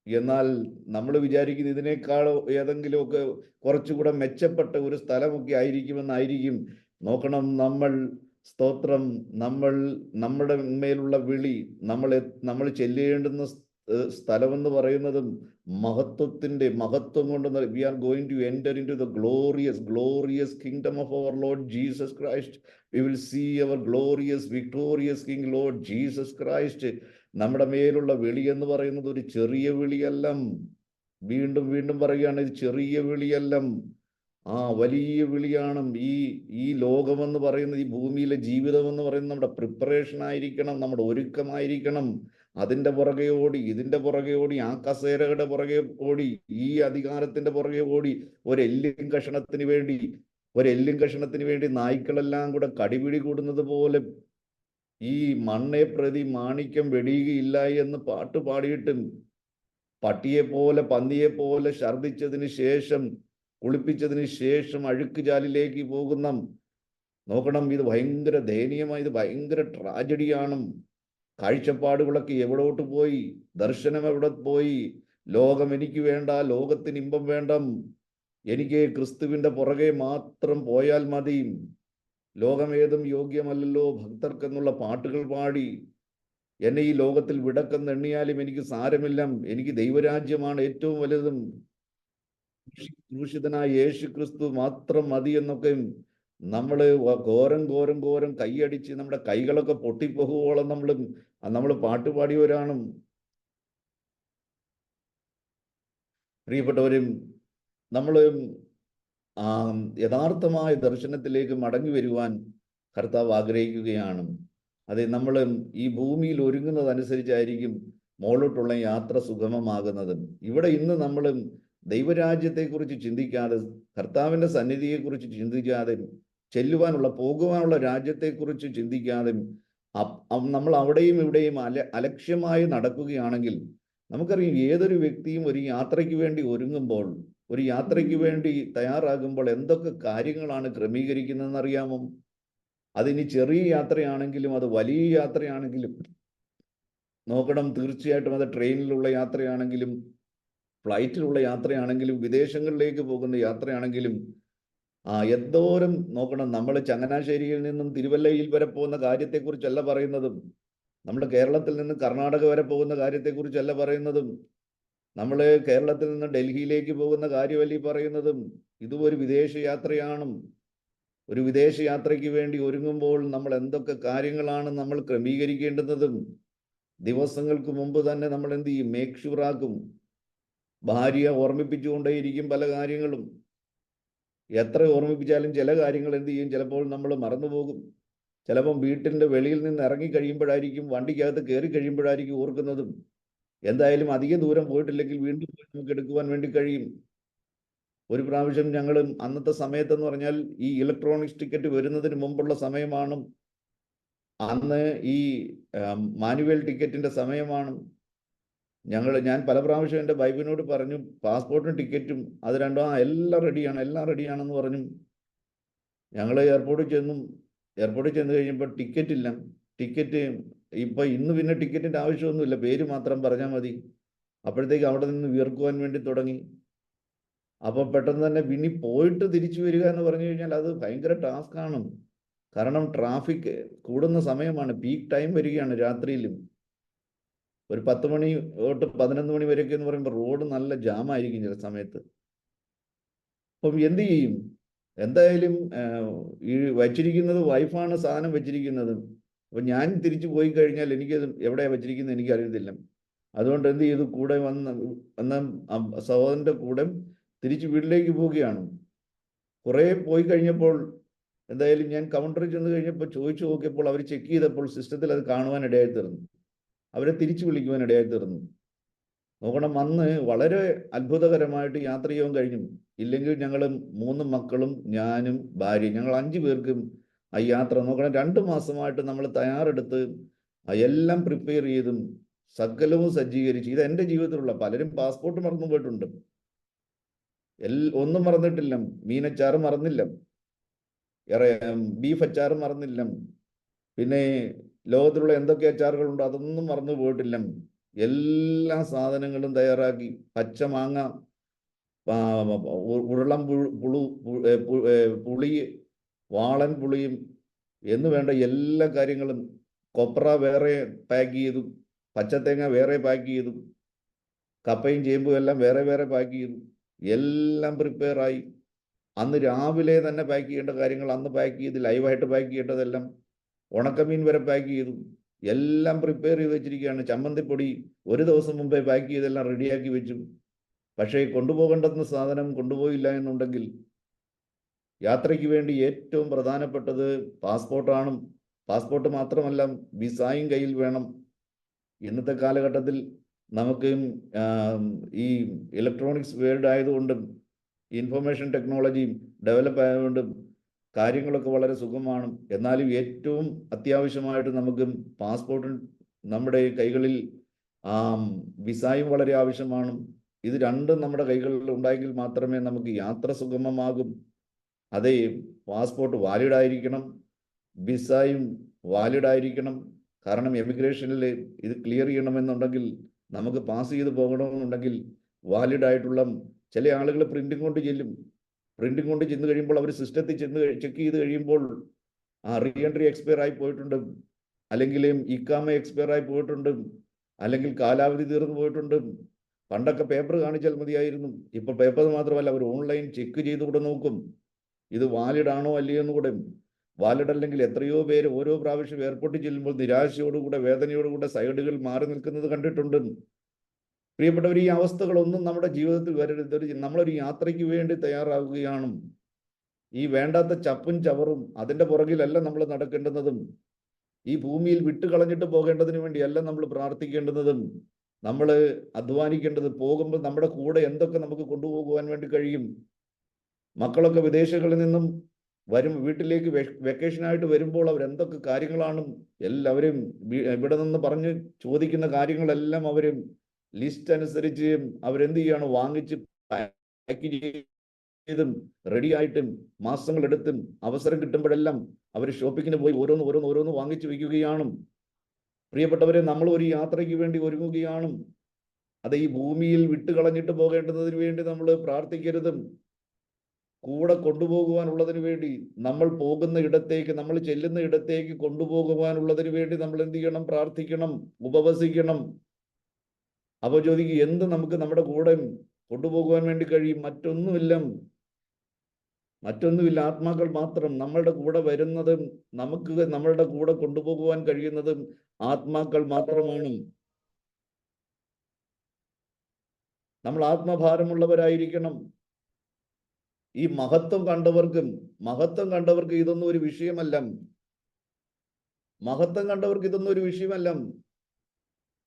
എന്നാൽ നമ്മൾ വിചാരിക്കുന്നത് ഇതിനേക്കാൾ ഏതെങ്കിലുമൊക്കെ കുറച്ചുകൂടെ മെച്ചപ്പെട്ട ഒരു സ്ഥലമൊക്കെ ആയിരിക്കുമെന്നായിരിക്കും. നോക്കണം, നമ്മൾ സ്തോത്രം, നമ്മുടെ മേലുള്ള വിളി, നമ്മൾ ചെല്ലേണ്ടുന്ന സ്ഥലമെന്ന് പറയുന്നതും മഹത്വം കൊണ്ട് we are going to enter into the glorious kingdom of our lord Jesus Christ. We will see our glorious victorious king lord Jesus Christ. നമ്മുടെ മേലുള്ള വിളി എന്ന് പറയുന്നത് ഒരു ചെറിയ വിളിയല്ല. വീണ്ടും വീണ്ടും പറയുകയാണ്, ഇത് ചെറിയ വിളിയല്ല, വലിയ വിളിയാണ്. ഈ ലോകമെന്ന് പറയുന്നത്, ഈ ഭൂമിയിലെ ജീവിതം എന്ന് പറയുന്നത് നമ്മുടെ പ്രിപ്പറേഷൻ ആയിരിക്കണം, നമ്മുടെ ഒരുക്കമായിരിക്കണം. അതിൻ്റെ പുറകെ ഓടി, ഇതിൻ്റെ പുറകെ ഓടി, ആ കസേരയുടെ പുറകെ ഓടി, ഈ അധികാരത്തിന്റെ പുറകെ ഓടി, ഒരെല്ലും കഷണത്തിന് വേണ്ടി നായ്ക്കളെല്ലാം കൂടെ കടിപിടി കൂടുന്നത് പോലെ ഈ മണ്ണെ പ്രതി മാണിക്യം വെടിയുകയില്ല എന്ന് പാട്ട് പാടിയിട്ടും പന്നിയെ പോലെ ഛർദിച്ചതിന് ശേഷം, കുളിപ്പിച്ചതിന് ശേഷം അഴുക്കുചാലിലേക്ക് പോകുന്ന, നോക്കണം, ഇത് ഭയങ്കര ദയനീയമായി, ഇത് ഭയങ്കര ട്രാജഡിയാണ്. കാഴ്ചപ്പാടുകളൊക്കെ എവിടോട്ട് പോയി? ദർശനം എവിടെ പോയി? ലോകം എനിക്ക് വേണ്ട, ലോകത്തിന് ഇമ്പം വേണ്ട, എനിക്ക് ക്രിസ്തുവിന്റെ പുറകെ മാത്രം പോയാൽ മതി, ലോകമേതും യോഗ്യമല്ലല്ലോ ഭക്തർക്കെന്നുള്ള പാട്ടുകൾ പാടി എന്നെ ഈ ലോകത്തിൽ വിടക്കെന്ന് എണ്ണിയാലും എനിക്ക് സാരമില്ല, എനിക്ക് ദൈവരാജ്യമാണ് ഏറ്റവും വലുതും, ക്രൂശിതനായ യേശു ക്രിസ്തു മാത്രം മതി എന്നൊക്കെ നമ്മള് ഘോരം കൈയടിച്ച് നമ്മുടെ കൈകളൊക്കെ പൊട്ടിപ്പോകുവോളം നമ്മൾ പാട്ടുപാടിയവരാണ്. പ്രിയപ്പെട്ടവരും, നമ്മൾ യഥാർത്ഥമായ ദർശനത്തിലേക്ക് മടങ്ങി വരുവാൻ കർത്താവ് ആഗ്രഹിക്കുകയാണ്. അതെ, നമ്മൾ ഈ ഭൂമിയിൽ ഒരുങ്ങുന്നതനുസരിച്ചായിരിക്കും മോളോട്ടുള്ള യാത്ര സുഗമമാകുന്നത്. ഇവിടെ ഇന്ന് നമ്മൾ ദൈവരാജ്യത്തെക്കുറിച്ച് ചിന്തിക്കാതെ, കർത്താവിൻ്റെ സന്നിധിയെക്കുറിച്ച് ചിന്തിക്കാതെ, പോകുവാനുള്ള രാജ്യത്തെക്കുറിച്ച് ചിന്തിക്കാതെ നമ്മൾ അവിടെയും ഇവിടെയും അലക്ഷ്യമായി നടക്കുകയാണെങ്കിൽ, നമുക്കറിയാം, ഏതൊരു വ്യക്തിയും ഒരു യാത്രയ്ക്ക് വേണ്ടി ഒരുങ്ങുമ്പോൾ, ഒരു യാത്രയ്ക്ക് വേണ്ടി തയ്യാറാകുമ്പോൾ എന്തൊക്കെ കാര്യങ്ങളാണ് ക്രമീകരിക്കുന്നതെന്ന് അറിയാമോ? അതിനി ചെറിയ യാത്രയാണെങ്കിലും അത് വലിയ യാത്രയാണെങ്കിലും, നോക്കണം, തീർച്ചയായിട്ടും അത് ട്രെയിനിലുള്ള യാത്രയാണെങ്കിലും ഫ്ലൈറ്റിലുള്ള യാത്രയാണെങ്കിലും വിദേശങ്ങളിലേക്ക് പോകുന്ന യാത്രയാണെങ്കിലും എന്തോരം നോക്കണം. നമ്മൾ ചങ്ങനാശ്ശേരിയിൽ നിന്നും തിരുവല്ലയിൽ വരെ പോകുന്ന കാര്യത്തെക്കുറിച്ചല്ല പറയുന്നതും, നമ്മൾ കേരളത്തിൽ നിന്ന് കർണാടക വരെ പോകുന്ന കാര്യത്തെക്കുറിച്ചല്ല പറയുന്നതും, നമ്മൾ കേരളത്തിൽ നിന്ന് ഡൽഹിയിലേക്ക് പോകുന്ന കാര്യമല്ല ഈ പറയുന്നതും. ഇതും ഒരു വിദേശ യാത്രയാണ്. ഒരു വിദേശ യാത്രയ്ക്ക് വേണ്ടി ഒരുങ്ങുമ്പോൾ നമ്മൾ എന്തൊക്കെ കാര്യങ്ങളാണ് നമ്മൾ ക്രമീകരിക്കേണ്ടുന്നതും ദിവസങ്ങൾക്ക് മുമ്പ് തന്നെ നമ്മൾ എന്ത് ചെയ്യും? മേക്ക് ഷുവർ ആക്കും. ഭാര്യ ഓർമ്മിപ്പിച്ചുകൊണ്ടേയിരിക്കും പല കാര്യങ്ങളും. എത്ര ഓർമ്മിപ്പിച്ചാലും ചില കാര്യങ്ങൾ എന്ത് ചെയ്യും? ചിലപ്പോൾ നമ്മൾ മറന്നുപോകും. ചിലപ്പം വീട്ടിൻ്റെ വെളിയിൽ നിന്ന് ഇറങ്ങി കഴിയുമ്പോഴായിരിക്കും, വണ്ടിക്കകത്ത് കയറി കഴിയുമ്പോഴായിരിക്കും ഓർക്കുന്നതും. എന്തായാലും അധികം ദൂരം പോയിട്ടില്ലെങ്കിൽ വീണ്ടും നമുക്ക് എടുക്കുവാൻ വേണ്ടി കഴിയും. ഒരു പ്രാവശ്യം ഞങ്ങൾ അന്നത്തെ സമയത്തെന്ന് പറഞ്ഞാൽ ഈ ഇലക്ട്രോണിക്സ് ടിക്കറ്റ് വരുന്നതിന് മുമ്പുള്ള സമയമാണ്. അന്ന് ഈ മാനുവൽ ടിക്കറ്റിന്റെ സമയമാണ്. ഞാൻ പല പ്രാവശ്യം എൻ്റെ വൈഫിനോട് പറഞ്ഞു, പാസ്പോർട്ടും ടിക്കറ്റും അത് രണ്ടും എല്ലാം റെഡിയാണെന്ന് പറഞ്ഞു. ഞങ്ങൾ എയർപോർട്ടിൽ ചെന്ന് കഴിഞ്ഞപ്പോൾ ടിക്കറ്റ് ഇന്ന് പിന്നെ ടിക്കറ്റിന്റെ ആവശ്യമൊന്നുമില്ല, പേര് മാത്രം പറഞ്ഞാൽ മതി. അപ്പോഴത്തേക്ക് അവിടെ നിന്ന് വിയർക്കുവാൻ വേണ്ടി തുടങ്ങി. അപ്പൊ പെട്ടെന്ന് തന്നെ പിന്നെ പോയിട്ട് തിരിച്ചു വരിക എന്ന് പറഞ്ഞു കഴിഞ്ഞാൽ അത് ഭയങ്കര ടാസ്ക്കാണ്. കാരണം ട്രാഫിക് കൂടുന്ന സമയമാണ്, പീക്ക് ടൈം വരികയാണ് രാത്രിയിലും. ഒരു 10 മണി തൊട്ട് 11 മണി വരെയൊക്കെ എന്ന് പറയുമ്പോൾ റോഡ് നല്ല ജാമായിരിക്കും ചില സമയത്ത്. അപ്പം എന്ത് ചെയ്യും? എന്തായാലും ഈ വച്ചിരിക്കുന്നത് വൈഫാണ് സാധനം വെച്ചിരിക്കുന്നത്. അപ്പം ഞാൻ തിരിച്ചു പോയി കഴിഞ്ഞാൽ എനിക്കത് എവിടെയാണ് വെച്ചിരിക്കുന്നത് എനിക്കറിയത്തില്ല. അതുകൊണ്ട് എന്ത് ചെയ്തു? കൂടെ വന്ന സഹോദരൻ്റെ കൂടെ തിരിച്ച് വീട്ടിലേക്ക് പോവുകയാണ്. കുറേ പോയി കഴിഞ്ഞപ്പോൾ എന്തായാലും ഞാൻ കൗണ്ടറിൽ ചെന്ന് കഴിഞ്ഞപ്പോൾ ചോദിച്ചു നോക്കിയപ്പോൾ അവർ ചെക്ക് ചെയ്തപ്പോൾ സിസ്റ്റത്തിൽ അത് കാണുവാൻ ഇടയായി തീർന്നു. അവരെ തിരിച്ചു വിളിക്കുവാൻ ഇടയായി തീർന്നു. നോക്കണം, അന്ന് വളരെ അത്ഭുതകരമായിട്ട് യാത്ര ചെയ്യാൻ കഴിഞ്ഞു. ഇല്ലെങ്കിൽ ഞങ്ങൾ 3 മക്കളും ഞാനും ഭാര്യയും, ഞങ്ങൾ 5 പേർക്കും ആ യാത്ര നോക്കണം 2 മാസമായിട്ട് നമ്മൾ തയ്യാറെടുത്ത് എല്ലാം പ്രിപ്പയർ ചെയ്തും സകലവും സജ്ജീകരിച്ച്. ഇത് എൻ്റെ ജീവിതത്തിലുള്ള, പലരും പാസ്പോർട്ട് മറന്നു പോയിട്ടുണ്ട്, ഒന്നും മറന്നിട്ടില്ല. മീനച്ചാറ് മറന്നില്ല, ബീഫ് അച്ചാറ് മറന്നില്ല, പിന്നെ ലോകത്തിലുള്ള എന്തൊക്കെ അച്ചാറുകളുണ്ടോ അതൊന്നും മറന്നു പോയിട്ടില്ല. എല്ലാ സാധനങ്ങളും തയ്യാറാക്കി, പച്ച മാങ്ങ, ഉരുളം പുളി, വാളൻ പുളിയും എന്ന് വേണ്ട എല്ലാ കാര്യങ്ങളും, കൊപ്ര വേറെ പാക്ക് ചെയ്തു, പച്ചത്തേങ്ങ വേറെ പാക്ക് ചെയ്തു, കപ്പയും ചേമ്പും എല്ലാം വേറെ വേറെ പാക്ക് ചെയ്തു, എല്ലാം പ്രിപ്പയർ ആയി. അന്ന് രാവിലെ തന്നെ പാക്ക് ചെയ്യേണ്ട കാര്യങ്ങൾ അന്ന് പാക്ക് ചെയ്ത്, ലൈവായിട്ട് പാക്ക് ചെയ്യേണ്ടതെല്ലാം, ഉണക്കമീൻ വരെ പാക്ക് ചെയ്തു, എല്ലാം പ്രിപ്പയർ ചെയ്ത് വെച്ചിരിക്കുകയാണ്. ചമ്മന്തിപ്പൊടി ഒരു ദിവസം മുമ്പേ പാക്ക് ചെയ്തെല്ലാം റെഡിയാക്കി വെച്ചു. പക്ഷേ കൊണ്ടുപോകേണ്ടുന്ന സാധനം കൊണ്ടുപോയില്ല എന്നുണ്ടെങ്കിൽ യാത്രയ്ക്ക് വേണ്ടി ഏറ്റവും പ്രധാനപ്പെട്ടത് പാസ്പോർട്ടാണ്. പാസ്പോർട്ട് മാത്രമല്ല, വിസയും കയ്യിൽ വേണം. ഇന്നത്തെ കാലഘട്ടത്തിൽ നമുക്ക് ഈ ഇലക്ട്രോണിക്സ് വേൾഡ് ആയതുകൊണ്ടും ഇൻഫർമേഷൻ ടെക്നോളജിയും ഡെവലപ്പ് ആയതുകൊണ്ടും കാര്യങ്ങളൊക്കെ വളരെ സുഗമമാണ്. എന്നാലും ഏറ്റവും അത്യാവശ്യമായിട്ട് നമുക്ക് പാസ്പോർട്ടും നമ്മുടെ കൈകളിൽ വിസയും വളരെ ആവശ്യമാണ്. ഇത് രണ്ടും നമ്മുടെ കൈകളിൽ ഉണ്ടായെങ്കിൽ മാത്രമേ നമുക്ക് യാത്ര സുഗമമാകും. അതേ, പാസ്പോർട്ട് വാലിഡ് ആയിരിക്കണം, വിസയും വാലിഡ് ആയിരിക്കണം. കാരണം എമിഗ്രേഷനിൽ ഇത് ക്ലിയർ ചെയ്യണമെന്നുണ്ടെങ്കിൽ, നമുക്ക് പാസ് ചെയ്ത് പോകണമെന്നുണ്ടെങ്കിൽ വാലിഡ് ആയിട്ടുള്ള, ചില ആളുകൾ പ്രിന്റും കൊണ്ട് ചെല്ലും. പ്രിന്റും കൊണ്ട് ചെന്ന് കഴിയുമ്പോൾ അവർ സിസ്റ്റത്തിൽ ചെന്ന് ചെക്ക് ചെയ്ത് കഴിയുമ്പോൾ റീ എൻട്രി എക്സ്പയർ ആയി പോയിട്ടുണ്ട്, അല്ലെങ്കിൽ ഇക്കാമ എക്സ്പയർ ആയി പോയിട്ടുണ്ട്, അല്ലെങ്കിൽ കാലാവധി തീർന്നു പോയിട്ടുണ്ട്. പണ്ടൊക്കെ പേപ്പർ കാണിച്ചാൽ മതിയായിരുന്നു. ഇപ്പൊ പേപ്പർ മാത്രമല്ല, അവർ ഓൺലൈൻ ചെക്ക് ചെയ്തുകൂടെ നോക്കും, ഇത് വാലിഡ് ആണോ അല്ലയോ എന്നുകൂടെ. വാലിഡ് അല്ലെങ്കിൽ എത്രയോ പേര് ഓരോ പ്രാവശ്യം എയർപോർട്ടിൽ ചെല്ലുമ്പോൾ നിരാശയോടുകൂടെ, വേദനയോടുകൂടെ സൈഡുകൾ മാറി നിൽക്കുന്നത് കണ്ടിട്ടുണ്ട്. പ്രിയപ്പെട്ടവർ, ഈ അവസ്ഥകളൊന്നും നമ്മുടെ ജീവിതത്തിൽ വരരുത്. നമ്മളൊരു യാത്രയ്ക്ക് വേണ്ടി തയ്യാറാവുകയാണ്. ഈ വേണ്ടാത്ത ചപ്പും ചവറും അതിൻ്റെ പുറകിലല്ല നമ്മൾ നടക്കേണ്ടുന്നതും. ഈ ഭൂമിയിൽ വിട്ടുകളഞ്ഞിട്ട് പോകേണ്ടതിന് വേണ്ടിയല്ല നമ്മൾ പ്രാർത്ഥിക്കേണ്ടുന്നതും. നമ്മൾ അധ്വാനിക്കേണ്ടത്, പോകുമ്പോൾ നമ്മുടെ കൂടെ എന്തൊക്കെ നമുക്ക് കൊണ്ടുപോകുവാൻ വേണ്ടി കഴിയും. മക്കളൊക്കെ വിദേശങ്ങളിൽ നിന്നും വീട്ടിലേക്ക് വെക്കേഷനായിട്ട് വരുമ്പോൾ അവരെന്തൊക്കെ കാര്യങ്ങളാണ് എല്ലാവരും ഇവിടെ നിന്ന് പറഞ്ഞ് ചോദിക്കുന്ന കാര്യങ്ങളെല്ലാം അവരും ലിസ്റ്റ് അനുസരിച്ച് അവരെന്ത് ചെയ്യാണ്, വാങ്ങിച്ച് പാക്ക് ചെയ്തും റെഡി ആയിട്ടും മാസങ്ങളെടുത്തും അവസരം കിട്ടുമ്പോഴെല്ലാം അവർ ഷോപ്പിങ്ങിന് പോയി ഓരോന്ന് വാങ്ങിച്ചു വയ്ക്കുകയാണ്. പ്രിയപ്പെട്ടവരെ, നമ്മൾ ഒരു യാത്രയ്ക്ക് വേണ്ടി ഒരുങ്ങുകയാണ്. അത് ഈ ഭൂമിയിൽ വിട്ടുകളഞ്ഞിട്ട് പോകേണ്ടതിന് വേണ്ടി നമ്മൾ പ്രാർത്ഥിക്കരുതും. കൂടെ കൊണ്ടുപോകുവാനുള്ളതിന് വേണ്ടി, നമ്മൾ പോകുന്ന ഇടത്തേക്ക്, നമ്മൾ ചെല്ലുന്ന ഇടത്തേക്ക് കൊണ്ടുപോകുവാനുള്ളതിന് വേണ്ടി നമ്മൾ എന്ത് ചെയ്യണം? പ്രാർത്ഥിക്കണം, ഉപവസിക്കണം. അപ്പോൾ ചോദിക്കും, എന്ത് നമുക്ക് നമ്മുടെ കൂടെ കൊണ്ടുപോകുവാൻ വേണ്ടി കഴിയും? മറ്റൊന്നുമില്ല, ആത്മാക്കൾ മാത്രം. നമ്മളുടെ കൂടെ വരുന്നതും നമുക്ക് നമ്മളുടെ കൂടെ കൊണ്ടുപോകുവാൻ കഴിയുന്നതും ആത്മാക്കൾ മാത്രമാണ്. നമ്മൾ ആത്മഭാരമുള്ളവരായിരിക്കണം. ഈ മഹത്വം കണ്ടവർക്ക് ഇതൊന്നും ഒരു വിഷയമല്ല.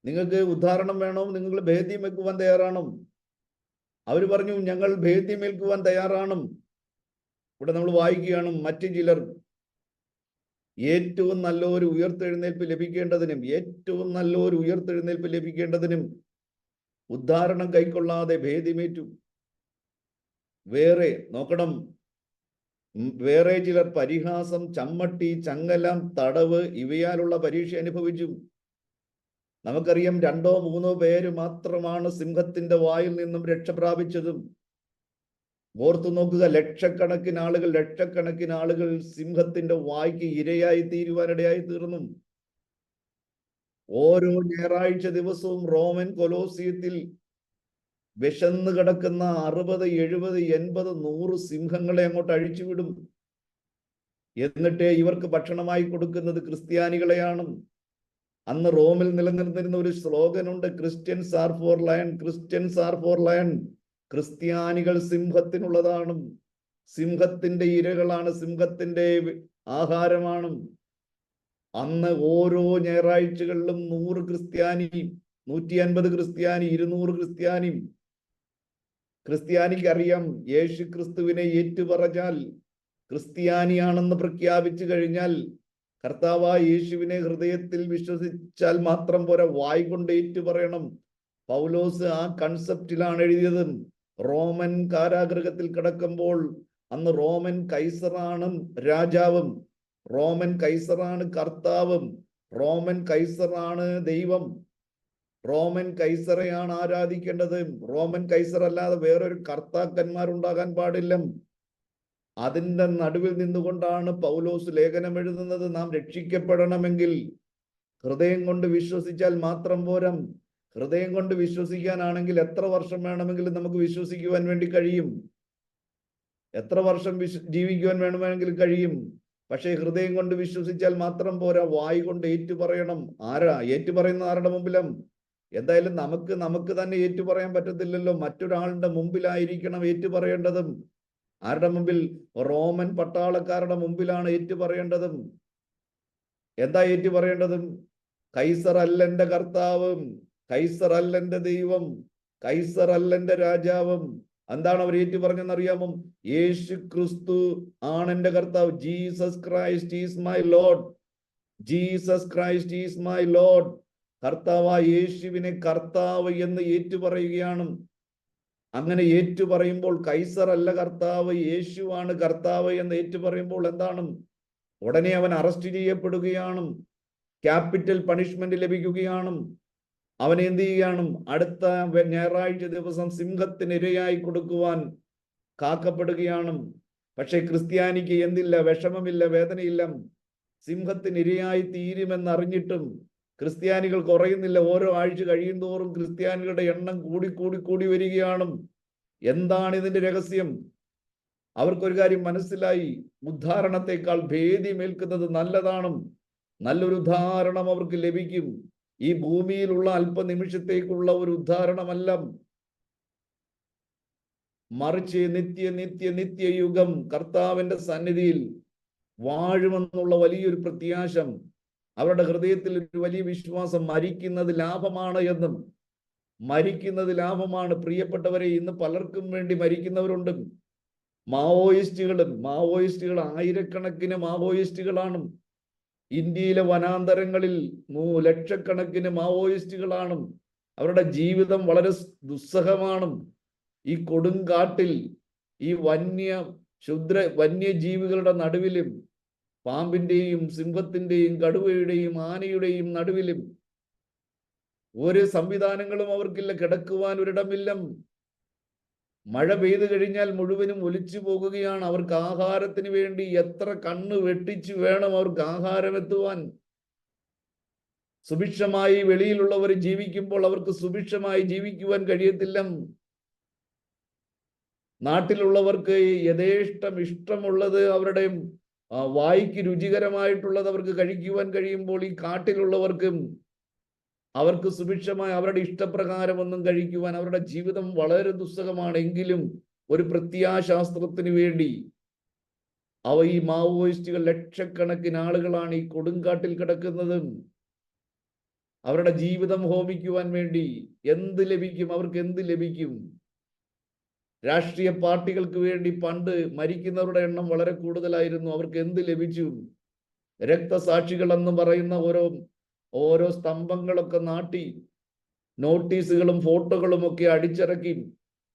നിങ്ങൾക്ക് ഉദ്ധാരണം വേണോ? നിങ്ങൾ ഭേദ്യം വെക്കുവാൻ തയ്യാറാണോ? അവർ പറഞ്ഞു, ഞങ്ങൾ ഭേദ്യം ഏൽക്കുവാൻ തയ്യാറാണ്. ഇവിടെ നമ്മൾ വായിക്കുകയാണ്, മറ്റു ചിലർ ഏറ്റവും നല്ലൊരു ഉയർത്തെഴുന്നേൽപ്പ് ലഭിക്കേണ്ടതിനും ഉദ്ധാരണം കൈക്കൊള്ളാതെ ഭേദ്യമേറ്റു. വേറെ ചിലർ പരിഹാസം, ചമ്മട്ടി, ചങ്ങലം, തടവ് ഇവയാലുള്ള പരീക്ഷ അനുഭവിച്ചു. നമുക്കറിയാം, 2-3 പേര് മാത്രമാണ് സിംഹത്തിന്റെ വായിൽ നിന്നും രക്ഷ പ്രാപിച്ചതും. ഓർത്തു നോക്കുക, ലക്ഷക്കണക്കിന് ആളുകൾ സിംഹത്തിന്റെ വായ്ക്ക് ഇരയായി തീരുവാനിടയായി തീർന്നു. ഓരോ ഞായറാഴ്ച ദിവസവും റോമൻ കൊലോസിയത്തിൽ വിശന്ന് കിടക്കുന്ന 60, 70, 80, 100 സിംഹങ്ങളെ അങ്ങോട്ട് അഴിച്ചുവിടും. എന്നിട്ട് ഇവർക്ക് ഭക്ഷണമായി കൊടുക്കുന്നത് ക്രിസ്ത്യാനികളെയാണ്. അന്ന് റോമിൽ നിലനിന്നിരുന്ന ഒരു സ്ലോഗനുണ്ട്, ക്രിസ്ത്യൻസ് ആർ ഫോർ ലയൺ. ക്രിസ്ത്യാനികൾ സിംഹത്തിനുള്ളതാണ്, സിംഹത്തിന്റെ ഇരകളാണ്, സിംഹത്തിന്റെ ആഹാരമാണ്. അന്ന് ഓരോ ഞായറാഴ്ചകളിലും 100 ക്രിസ്ത്യാനി, 150 ക്രിസ്ത്യാനി, 200 ക്രിസ്ത്യാനിക്ക് അറിയാം, യേശു ക്രിസ്തുവിനെ ഏറ്റുപറഞ്ഞാൽ, ക്രിസ്ത്യാനിയാണെന്ന് പ്രഖ്യാപിച്ചു കഴിഞ്ഞാൽ കർത്താവായ യേശുവിനെ ഹൃദയത്തിൽ വിശ്വസിച്ചാൽ മാത്രം പോരാ, വായ് കൊണ്ട് ഏറ്റു പറയണം. പൗലോസ് ആ കൺസെപ്റ്റിലാണ് എഴുതിയത്. റോമൻ കാരാഗൃഹത്തിൽ കിടക്കുമ്പോൾ അന്ന് റോമൻ കൈസറാണ് രാജാവും, റോമൻ കൈസറാണ് കർത്താവും, റോമൻ കൈസറാണ് ദൈവം. റോമൻ കൈസറെയാണ് ആരാധിക്കേണ്ടത്. റോമൻ കൈസർ അല്ലാതെ വേറൊരു കർത്താക്കന്മാരുണ്ടാകാൻ പാടില്ല. അതിൻ്റെ നടുവിൽ നിന്നുകൊണ്ടാണ് പൗലോസ് ലേഖനം എഴുതുന്നത്. നാം രക്ഷിക്കപ്പെടണമെങ്കിൽ ഹൃദയം കൊണ്ട് വിശ്വസിച്ചാൽ മാത്രം പോരാ. ഹൃദയം കൊണ്ട് വിശ്വസിക്കാനാണെങ്കിൽ എത്ര വർഷം വേണമെങ്കിലും നമുക്ക് വിശ്വസിക്കുവാൻ വേണ്ടി കഴിയും, എത്ര വർഷം ജീവിക്കുവാൻ വേണമെങ്കിലും കഴിയും. പക്ഷേ ഹൃദയം കൊണ്ട് വിശ്വസിച്ചാൽ മാത്രം പോരാ, വായ് കൊണ്ട് ഏറ്റു പറയണം. ആരാ ഏറ്റു പറയുന്ന? ആരുടെ മുമ്പിലും? എന്തായാലും നമുക്ക് തന്നെ ഏറ്റു പറയാൻ പറ്റത്തില്ലല്ലോ. മറ്റൊരാളുടെ മുമ്പിലായിരിക്കണം ഏറ്റു പറയേണ്ടതും. ആരുടെ മുമ്പിൽ? റോമൻ പട്ടാളക്കാരുടെ മുമ്പിലാണ് ഏറ്റു പറയേണ്ടതും. എന്താ ഏറ്റു പറയേണ്ടതും? കൈസർ അല്ല എൻ്റെ കർത്താവും, കൈസർ അല്ല എൻ്റെ ദൈവം, കൈസർ അല്ല എൻ്റെ രാജാവും. എന്താണ് അവർ ഏറ്റു പറഞ്ഞെന്നറിയാമോ? യേശു ക്രിസ്തു ആണ് എൻ്റെ കർത്താവ്. Jesus Christ is my Lord, Jesus Christ is my Lord. കർത്താവായ യേശുവിനെ കർത്താവ് എന്ന് ഏറ്റുപറയുകയാണ്. അങ്ങനെ ഏറ്റു പറയുമ്പോൾ കൈസർ അല്ല കർത്താവ്, യേശുവാണ് കർത്താവ് എന്ന് ഏറ്റു പറയുമ്പോൾ എന്താണ്? ഉടനെ അവൻ അറസ്റ്റ് ചെയ്യപ്പെടുകയാണ്, ക്യാപിറ്റൽ പണിഷ്മെന്റ് ലഭിക്കുകയാണ്. അവൻ എന്ത് ചെയ്യുകയാണ്? അടുത്ത ഞായറാഴ്ച ദിവസം സിംഹത്തിന് ഇരയായി കൊടുക്കുവാൻ കാക്കപ്പെടുകയാണ്. പക്ഷെ ക്രിസ്ത്യാനിക്ക് എന്തില്ല? വിഷമമില്ല, വേദനയില്ല. സിംഹത്തിന് ഇരയായി തീരുമെന്നറിഞ്ഞിട്ടും ക്രിസ്ത്യാനികൾ കുറയുന്നില്ല. ഓരോ ആഴ്ച കഴിയും തോറും ക്രിസ്ത്യാനികളുടെ എണ്ണം കൂടി വരികയാണ്. എന്താണ് ഇതിന്റെ രഹസ്യം? അവർക്കൊരു കാര്യം മനസ്സിലായി, ഉദ്ധാരണത്തെക്കാൾ ഭേദ്യമേൽക്കുന്നത് നല്ലതാണ്. നല്ലൊരു ഉദ്ധാരണം അവർക്ക് ലഭിക്കും. ഈ ഭൂമിയിലുള്ള അല്പനിമിഷത്തേക്കുള്ള ഒരു ഉദ്ധാരണമല്ല, മറിച്ച് നിത്യയുഗം കർത്താവിന്റെ സന്നിധിയിൽ വാഴുമെന്നുള്ള വലിയൊരു പ്രത്യാശ, അവരുടെ ഹൃദയത്തിൽ ഒരു വലിയ വിശ്വാസം. മരിക്കുന്നത് ലാഭമാണ് എന്നും, മരിക്കുന്നത് ലാഭമാണ്. പ്രിയപ്പെട്ടവരെ, ഇന്ന് പലർക്കും വേണ്ടി മരിക്കുന്നവരുണ്ട്. മാവോയിസ്റ്റുകൾ ആയിരക്കണക്കിന് മാവോയിസ്റ്റുകളാണ്. ഇന്ത്യയിലെ വനാന്തരങ്ങളിൽ ലക്ഷക്കണക്കിന് മാവോയിസ്റ്റുകളാണ്. അവരുടെ ജീവിതം വളരെ ദുസ്സഹമാണ്. ഈ കൊടുങ്കാട്ടിൽ, ഈ വന്യജീവികളുടെ നടുവിലും, പാമ്പിന്റെയും സിംഹത്തിന്റെയും കടുവയുടെയും ആനയുടെയും നടുവിലും ഒരു സംവിധാനങ്ങളും അവർക്കില്ല, കിടക്കുവാൻ ഒരിടമില്ല. മഴ പെയ്തു കഴിഞ്ഞാൽ മുഴുവനും ഒലിച്ചു പോകുകയാണ്. അവർക്ക് ആഹാരത്തിന് വേണ്ടി എത്ര കണ്ണ് വെട്ടിച്ചു വേണം അവർക്ക് ആഹാരം എത്തുവാൻ. സുഭിക്ഷമായി വെളിയിലുള്ളവർ ജീവിക്കുമ്പോൾ അവർക്ക് സുഭിക്ഷമായി ജീവിക്കുവാൻ കഴിയത്തില്ല. നാട്ടിലുള്ളവർക്ക് ഇഷ്ടമുള്ളത്, അവരുടെ വായിക്ക് രുചികരമായിട്ടുള്ളത് അവർക്ക് കഴിക്കുവാൻ കഴിയുമ്പോൾ ഈ കാട്ടിലുള്ളവർക്കും അവർക്ക് സുഭിക്ഷമായി അവരുടെ ഇഷ്ടപ്രകാരം ഒന്നും കഴിക്കുവാൻ, അവരുടെ ജീവിതം വളരെ ദുസ്സഹമാണെങ്കിലും ഒരു പ്രത്യാശാസ്ത്രത്തിന് വേണ്ടി ഈ മാവോയിസ്റ്റുകൾ ലക്ഷക്കണക്കിന് ആളുകളാണ് ഈ കൊടുങ്കാട്ടിൽ കിടക്കുന്നത്. അവരുടെ ജീവിതം ഹോമിക്കുവാൻ വേണ്ടി എന്ത് ലഭിക്കും? അവർക്ക് എന്ത് ലഭിക്കും? രാഷ്ട്രീയ പാർട്ടികൾക്ക് വേണ്ടി പണ്ട് മരിക്കുന്നവരുടെ എണ്ണം വളരെ കൂടുതലായിരുന്നു. അവർക്ക് എന്ത് ലഭിച്ചു? രക്തസാക്ഷികൾ എന്ന് പറയുന്ന ഓരോ സ്തംഭങ്ങളൊക്കെ നാട്ടി നോട്ടീസുകളും ഫോട്ടോകളും ഒക്കെ അടിച്ചിറക്കി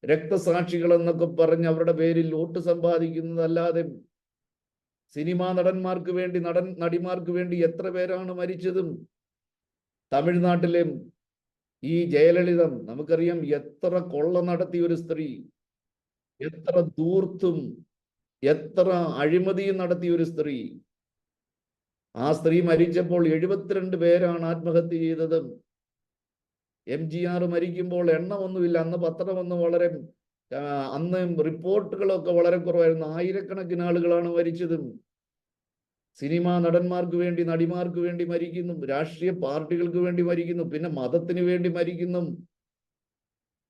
രക്തസാക്ഷികൾ എന്നൊക്കെ പറഞ്ഞ് അവരുടെ പേരിൽ വോട്ട് സമ്പാദിക്കുന്നതല്ലാതെ സിനിമാ നടന്മാർക്ക് വേണ്ടി, നടിമാർക്ക് വേണ്ടി എത്ര പേരാണ് മരിച്ചതും? തമിഴ്നാട്ടിലെ ഈ ജയലളിത, നമുക്കറിയാം എത്ര കൊള്ള നടത്തിയ ഒരു സ്ത്രീ, എത്ര ധൂർത്തും എത്ര അഴിമതിയും നടത്തിയ ഒരു സ്ത്രീ. ആ സ്ത്രീ മരിച്ചപ്പോൾ 72 പേരാണ് ആത്മഹത്യ ചെയ്തത്. MGR മരിക്കുമ്പോൾ എണ്ണമൊന്നുമില്ല, അന്ന് പത്രമൊന്നും വളരെ, അന്ന് റിപ്പോർട്ടുകളൊക്കെ വളരെ കുറവായിരുന്നു. ആയിരക്കണക്കിന് ആളുകളാണ് മരിച്ചത്. സിനിമാ നടന്മാർക്ക് വേണ്ടി, നടിമാർക്ക് വേണ്ടി മരിക്കുന്നു, രാഷ്ട്രീയ പാർട്ടികൾക്ക് വേണ്ടി മരിക്കുന്നു, പിന്നെ മതത്തിന് വേണ്ടി മരിക്കുന്നു.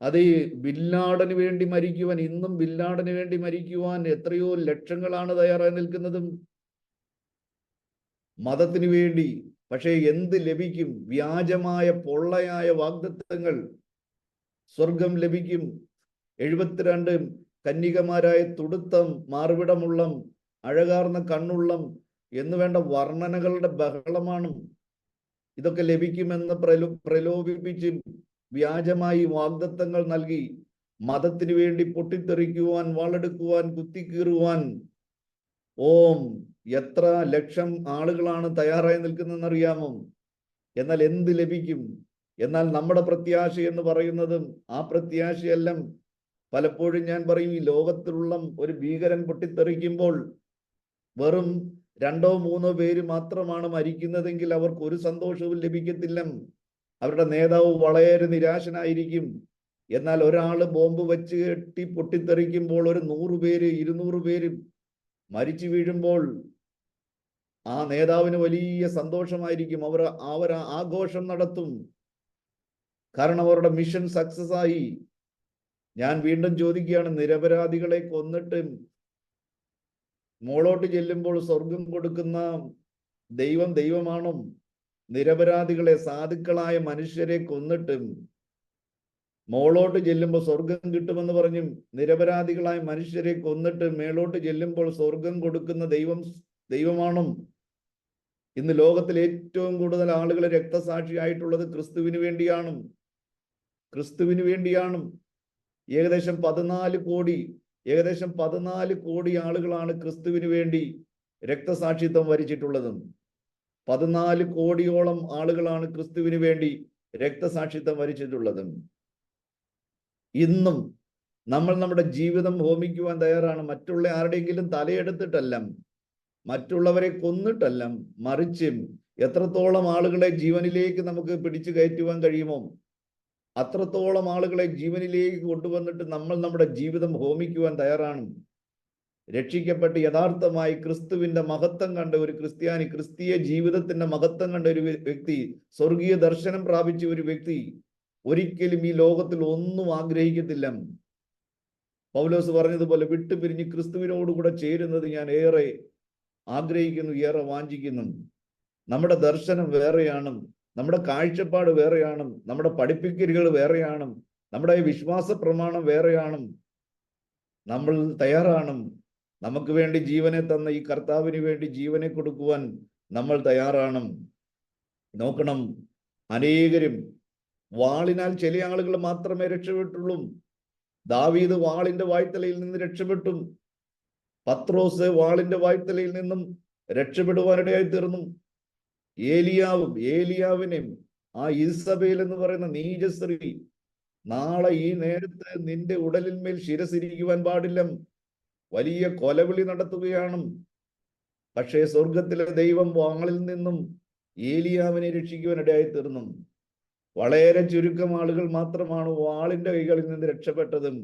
അത് ബില്ലാടന് വേണ്ടി മരിക്കുവാൻ, ഇന്നും ബില്ലാടന് വേണ്ടി മരിക്കുവാൻ എത്രയോ ലക്ഷങ്ങളാണ് തയ്യാറായി നിൽക്കുന്നതും മതത്തിന് വേണ്ടി. പക്ഷേ എന്ത് ലഭിക്കും? വ്യാജമായ പൊള്ളയായ വാഗ്ദത്തങ്ങൾ. സ്വർഗം ലഭിക്കും, 72 കന്യകമാരായ തുടുത്തം മാർവിടമുള്ളം, അഴകാർന്ന കണ്ണുള്ളം, എന്ന് വേണ്ട വർണ്ണനകളുടെ ബഹളമാണ്. ഇതൊക്കെ ലഭിക്കുമെന്ന് പ്രലോഭിപ്പിച്ച് വ്യാജമായി വാഗ്ദത്തങ്ങൾ നൽകി മതത്തിന് വേണ്ടി പൊട്ടിത്തെറിക്കുവാൻ, വാളെടുക്കുവാൻ, കുത്തിക്കീറുവാൻ എത്ര ലക്ഷം ആളുകളാണ് തയ്യാറായി നിൽക്കുന്നതെന്നറിയാമോ? എന്നാൽ എന്ത് ലഭിക്കും? എന്നാൽ നമ്മുടെ പ്രത്യാശ എന്ന് പറയുന്നതും ആ പ്രത്യാശയെല്ലാം പലപ്പോഴും ഞാൻ പറയും, ഈ ലോകത്തിലുള്ള ഒരു ഭീകരൻ പൊട്ടിത്തെറിക്കുമ്പോൾ വെറും 2-3 പേര് മാത്രമാണ് മരിക്കുന്നതെങ്കിൽ അവർക്ക് ഒരു സന്തോഷവും ലഭിക്കത്തില്ല. അവരുടെ നേതാവ് വളരെ നിരാശനായിരിക്കും. എന്നാൽ ഒരാള് ബോംബ് വെച്ച് കെട്ടി പൊട്ടിത്തെറിക്കുമ്പോൾ ഒരു 100 പേര് 200 പേര് മരിച്ചു വീഴുമ്പോൾ ആ നേതാവിന് വലിയ സന്തോഷമായിരിക്കും. അവർ ആഘോഷം നടത്തും. കാരണം അവരുടെ മിഷൻ സക്സസ് ആയി. ഞാൻ വീണ്ടും ചോദിക്കുകയാണ്, നിരപരാധികളെ കൊന്നിട്ട് മോളോട്ട് ചെല്ലുമ്പോൾ സ്വർഗം കൊടുക്കുന്ന ദൈവം ദൈവമാണോ? നിരപരാധികളെ, സാധുക്കളായ മനുഷ്യരെ കൊന്നിട്ട് മോളോട്ട് ചെല്ലുമ്പോൾ സ്വർഗം കിട്ടുമെന്ന് പറഞ്ഞും നിരപരാധികളായ മനുഷ്യരെ കൊന്നിട്ട് മേളോട്ട് ചെല്ലുമ്പോൾ സ്വർഗം കൊടുക്കുന്ന ദൈവമാണോ? ഇന്ന് ലോകത്തിൽ ഏറ്റവും കൂടുതൽ ആളുകൾ രക്തസാക്ഷിയായിട്ടുള്ളത് ക്രിസ്തുവിന് വേണ്ടിയാണ്. ക്രിസ്തുവിന് വേണ്ടിയാണ്. ഏകദേശം 14 കോടി ആളുകളാണ് ക്രിസ്തുവിന് വേണ്ടി രക്തസാക്ഷിത്വം വരിച്ചിട്ടുള്ളതും. 14 കോടിയോളം ആളുകളാണ് ക്രിസ്തുവിന് വേണ്ടി രക്തസാക്ഷിത്വം വരിച്ചിട്ടുള്ളതും. ഇന്നും നമ്മൾ നമ്മുടെ ജീവിതം ഹോമിക്കുവാൻ തയ്യാറാണ്. മറ്റുള്ള ആരുടെയെങ്കിലും തലയെടുത്തിട്ടല്ല, മറ്റുള്ളവരെ കൊന്നിട്ടല്ല, മറിച്ച് എത്രത്തോളം ആളുകളെ ജീവനിലേക്ക് നമുക്ക് പിടിച്ചു കയറ്റുവാൻ കഴിയുമോ അത്രത്തോളം ആളുകളെ ജീവനിലേക്ക് കൊണ്ടുവന്നിട്ട് നമ്മൾ നമ്മുടെ ജീവിതം ഹോമിക്കുവാൻ തയ്യാറാണ്. രക്ഷിക്കപ്പെട്ട് യഥാർത്ഥമായി ക്രിസ്തുവിന്റെ മഹത്വം കണ്ട ഒരു ക്രിസ്ത്യാനി, ക്രിസ്തീയ ജീവിതത്തിന്റെ മഹത്വം കണ്ട ഒരു വ്യക്തി, സ്വർഗീയ ദർശനം പ്രാപിച്ച ഒരു വ്യക്തി ഒരിക്കലും ഈ ലോകത്തിൽ ഒന്നും ആഗ്രഹിക്കത്തില്ല. പൗലോസ് പറഞ്ഞതുപോലെ, വിട്ടുപിരിഞ്ഞ് ക്രിസ്തുവിനോടുകൂടെ ചേരുന്നത് ഞാൻ ഏറെ ആഗ്രഹിക്കുന്നു, ഏറെ വാഞ്ചിക്കുന്നു. നമ്മുടെ ദർശനം വേറെയാണ്, നമ്മുടെ കാഴ്ചപ്പാട് വേറെയാണ്, നമ്മുടെ പഠിപ്പിക്കലുകൾ വേറെയാണ്, നമ്മുടെ വിശ്വാസ പ്രമാണം വേറെയാണ്. നമ്മൾ തയ്യാറാണ്. നമുക്ക് വേണ്ടി ജീവനെ തന്ന ഈ കർത്താവിന് വേണ്ടി ജീവനെ കൊടുക്കുവാൻ നമ്മൾ തയ്യാറാണ്. നോക്കണം, അനേകരും വാളിനാൽ ചില ആളുകൾ മാത്രമേ രക്ഷപ്പെട്ടുള്ളൂ. ദാവീദ് വാളിന്റെ വായ്ത്തലയിൽ നിന്ന് രക്ഷപ്പെട്ടു. പത്രോസ് വാളിന്റെ വായ്ത്തലയിൽ നിന്നും രക്ഷപ്പെടുവാനിടയായി തീർന്നു. ഏലിയാവിനെ ആ ഇസബേൽ എന്ന് പറയുന്ന നീചസ്ത്രീ, നാളെ ഈ നേരത്ത് നിന്റെ ഉടലിന്മേൽ ശിരസിരിക്കുവാൻ പാടില്ല, വലിയ കൊലവിളി നടത്തുകയാണ്. പക്ഷേ സ്വർഗത്തിലെ ദൈവം വാളിൽ നിന്നും ഏലിയാവിനെ രക്ഷിക്കുവാനിടയായി തീർന്നു. വളരെ ചുരുക്കം ആളുകൾ മാത്രമാണ് വാളിന്റെ കൈകളിൽ നിന്ന് രക്ഷപ്പെട്ടതും.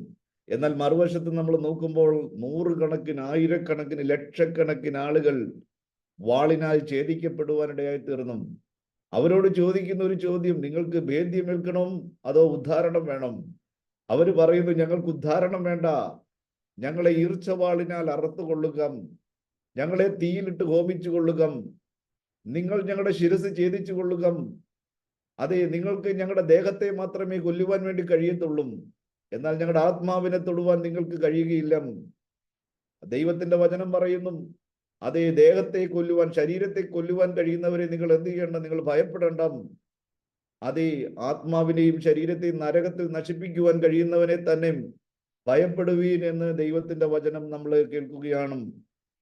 എന്നാൽ മറുവശത്ത് നമ്മൾ നോക്കുമ്പോൾ 100 കണക്കിന്, 1000 കണക്കിന്, ലക്ഷക്കണക്കിന് ആളുകൾ വാളിനാൽ ഛേദിക്കപ്പെടുവാനിടയായി തീർന്നു. അവരോട് ചോദിക്കുന്ന ഒരു ചോദ്യം, നിങ്ങൾക്ക് ഭേദ്യമേൽക്കണോ അതോ ഉദ്ധാരണം വേണം? അവര് പറയുന്നു, ഞങ്ങൾക്ക് ഉദ്ധാരണം വേണ്ട, ഞങ്ങളെ ഈർച്ചവാളിനാൽ അറുത്തു കൊള്ളുക, ഞങ്ങളെ തീയിലിട്ട് ഹോമിച്ചു കൊള്ളുക, നിങ്ങൾ ഞങ്ങളുടെ ശിരസ് ഛേദിച്ചു കൊള്ളുക. അതെ, നിങ്ങൾക്ക് ഞങ്ങളുടെ ദേഹത്തെ മാത്രമേ കൊല്ലുവാൻ വേണ്ടി കഴിയത്തുള്ളൂ, എന്നാൽ ഞങ്ങളുടെ ആത്മാവിനെ തൊടുവാൻ നിങ്ങൾക്ക് കഴിയുകയില്ല. ദൈവത്തിന്റെ വചനം പറയുന്നു, അതേ, ദേഹത്തെ കൊല്ലുവാൻ, ശരീരത്തെ കൊല്ലുവാൻ കഴിയുന്നവരെ നിങ്ങൾ എന്ത് ചെയ്യണ്ട? നിങ്ങൾ ഭയപ്പെടേണ്ട. അതേ, ആത്മാവിനെയും ശരീരത്തെയും നരകത്തിൽ നശിപ്പിക്കുവാൻ കഴിയുന്നവനെ തന്നെ ഭയപ്പെടുവീൻ എന്ന് ദൈവത്തിന്റെ വചനം നമ്മൾ കേൾക്കുകയാണ്.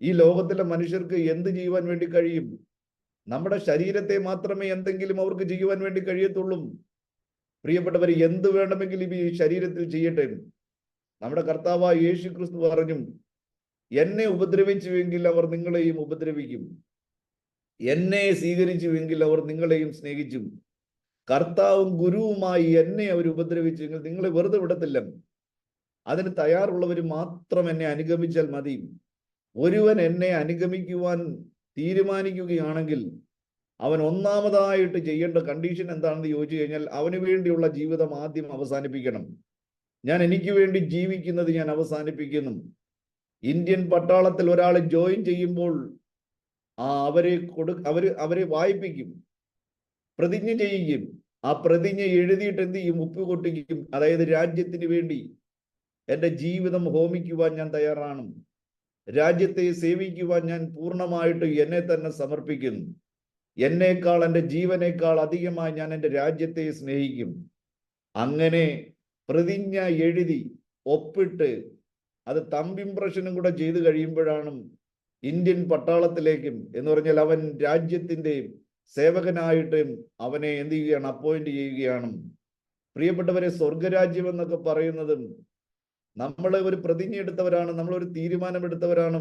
ഈ ലോകത്തിലെ മനുഷ്യർക്ക് എന്ത് ചെയ്യുവാൻ വേണ്ടി കഴിയും? നമ്മുടെ ശരീരത്തെ മാത്രമേ എന്തെങ്കിലും അവർക്ക് ചെയ്യുവാൻ വേണ്ടി കഴിയത്തുള്ളൂ. പ്രിയപ്പെട്ടവർ, എന്ത് വേണമെങ്കിലും ഈ ശരീരത്തിൽ ചെയ്യട്ടെ. നമ്മുടെ കർത്താവായ യേശു ക്രിസ്തു പറഞ്ഞു, എന്നെ ഉപദ്രവിച്ചുവെങ്കിൽ അവർ നിങ്ങളെയും ഉപദ്രവിക്കും, എന്നെ സ്വീകരിച്ചുവെങ്കിൽ അവർ നിങ്ങളെയും സ്നേഹിച്ചു. കർത്താവും ഗുരുവുമായി എന്നെ അവർ ഉപദ്രവിച്ചുവെങ്കിൽ നിങ്ങളെ വെറുതെ വിടത്തില്ല. അതിന് തയ്യാറുള്ളവർ മാത്രം എന്നെ അനുഗമിച്ചാൽ മതി. ഒരുവൻ എന്നെ അനുഗമിക്കുവാൻ തീരുമാനിക്കുകയാണെങ്കിൽ അവൻ ഒന്നാമതായിട്ട് ചെയ്യേണ്ട കണ്ടീഷൻ എന്താണെന്ന് ചോദിച്ചു കഴിഞ്ഞാൽ, അവന് വേണ്ടിയുള്ള ജീവിതം ആദ്യം അവസാനിപ്പിക്കണം. ഞാൻ എനിക്ക് വേണ്ടി ജീവിക്കുന്നത് ഞാൻ അവസാനിപ്പിക്കുന്നു. ഇന്ത്യൻ പട്ടാളത്തിൽ ഒരാൾ ജോയിൻ ചെയ്യുമ്പോൾ അവരെ വായിപ്പിക്കും, പ്രതിജ്ഞ ചെയ്യിക്കും. ആ പ്രതിജ്ഞ എഴുതിയിട്ട് എന്ത് ചെയ്യും? ഒപ്പുകൊട്ടിക്കും. അതായത് രാജ്യത്തിന് വേണ്ടി എൻ്റെ ജീവിതം ഹോമിക്കുവാൻ ഞാൻ തയ്യാറാണ്. രാജ്യത്തെ സേവിക്കുവാൻ ഞാൻ പൂർണ്ണമായിട്ട് എന്നെ തന്നെ സമർപ്പിക്കുന്നു. എന്നേക്കാൾ, എൻ്റെ ജീവനേക്കാൾ അധികമായി ഞാൻ എൻ്റെ രാജ്യത്തെ സ്നേഹിക്കും. അങ്ങനെ പ്രതിജ്ഞ എഴുതി ഒപ്പിട്ട് അത് തമ്പ് ഇംപ്രഷനും കൂടെ ചെയ്തു കഴിയുമ്പോഴാണ് ഇന്ത്യൻ പട്ടാളത്തിലേക്കും, എന്ന് പറഞ്ഞാൽ അവൻ രാജ്യത്തിൻ്റെ സേവകനായിട്ട് അവനെ എന്ത് ചെയ്യുകയാണ്, അപ്പോയിന്റ് ചെയ്യുകയാണ്. പ്രിയപ്പെട്ടവരെ, സ്വർഗരാജ്യം എന്നൊക്കെ പറയുന്നതും നമ്മൾ ഒരു പ്രതിജ്ഞ എടുത്തവരാണ്, നമ്മളൊരു തീരുമാനമെടുത്തവരാണ്,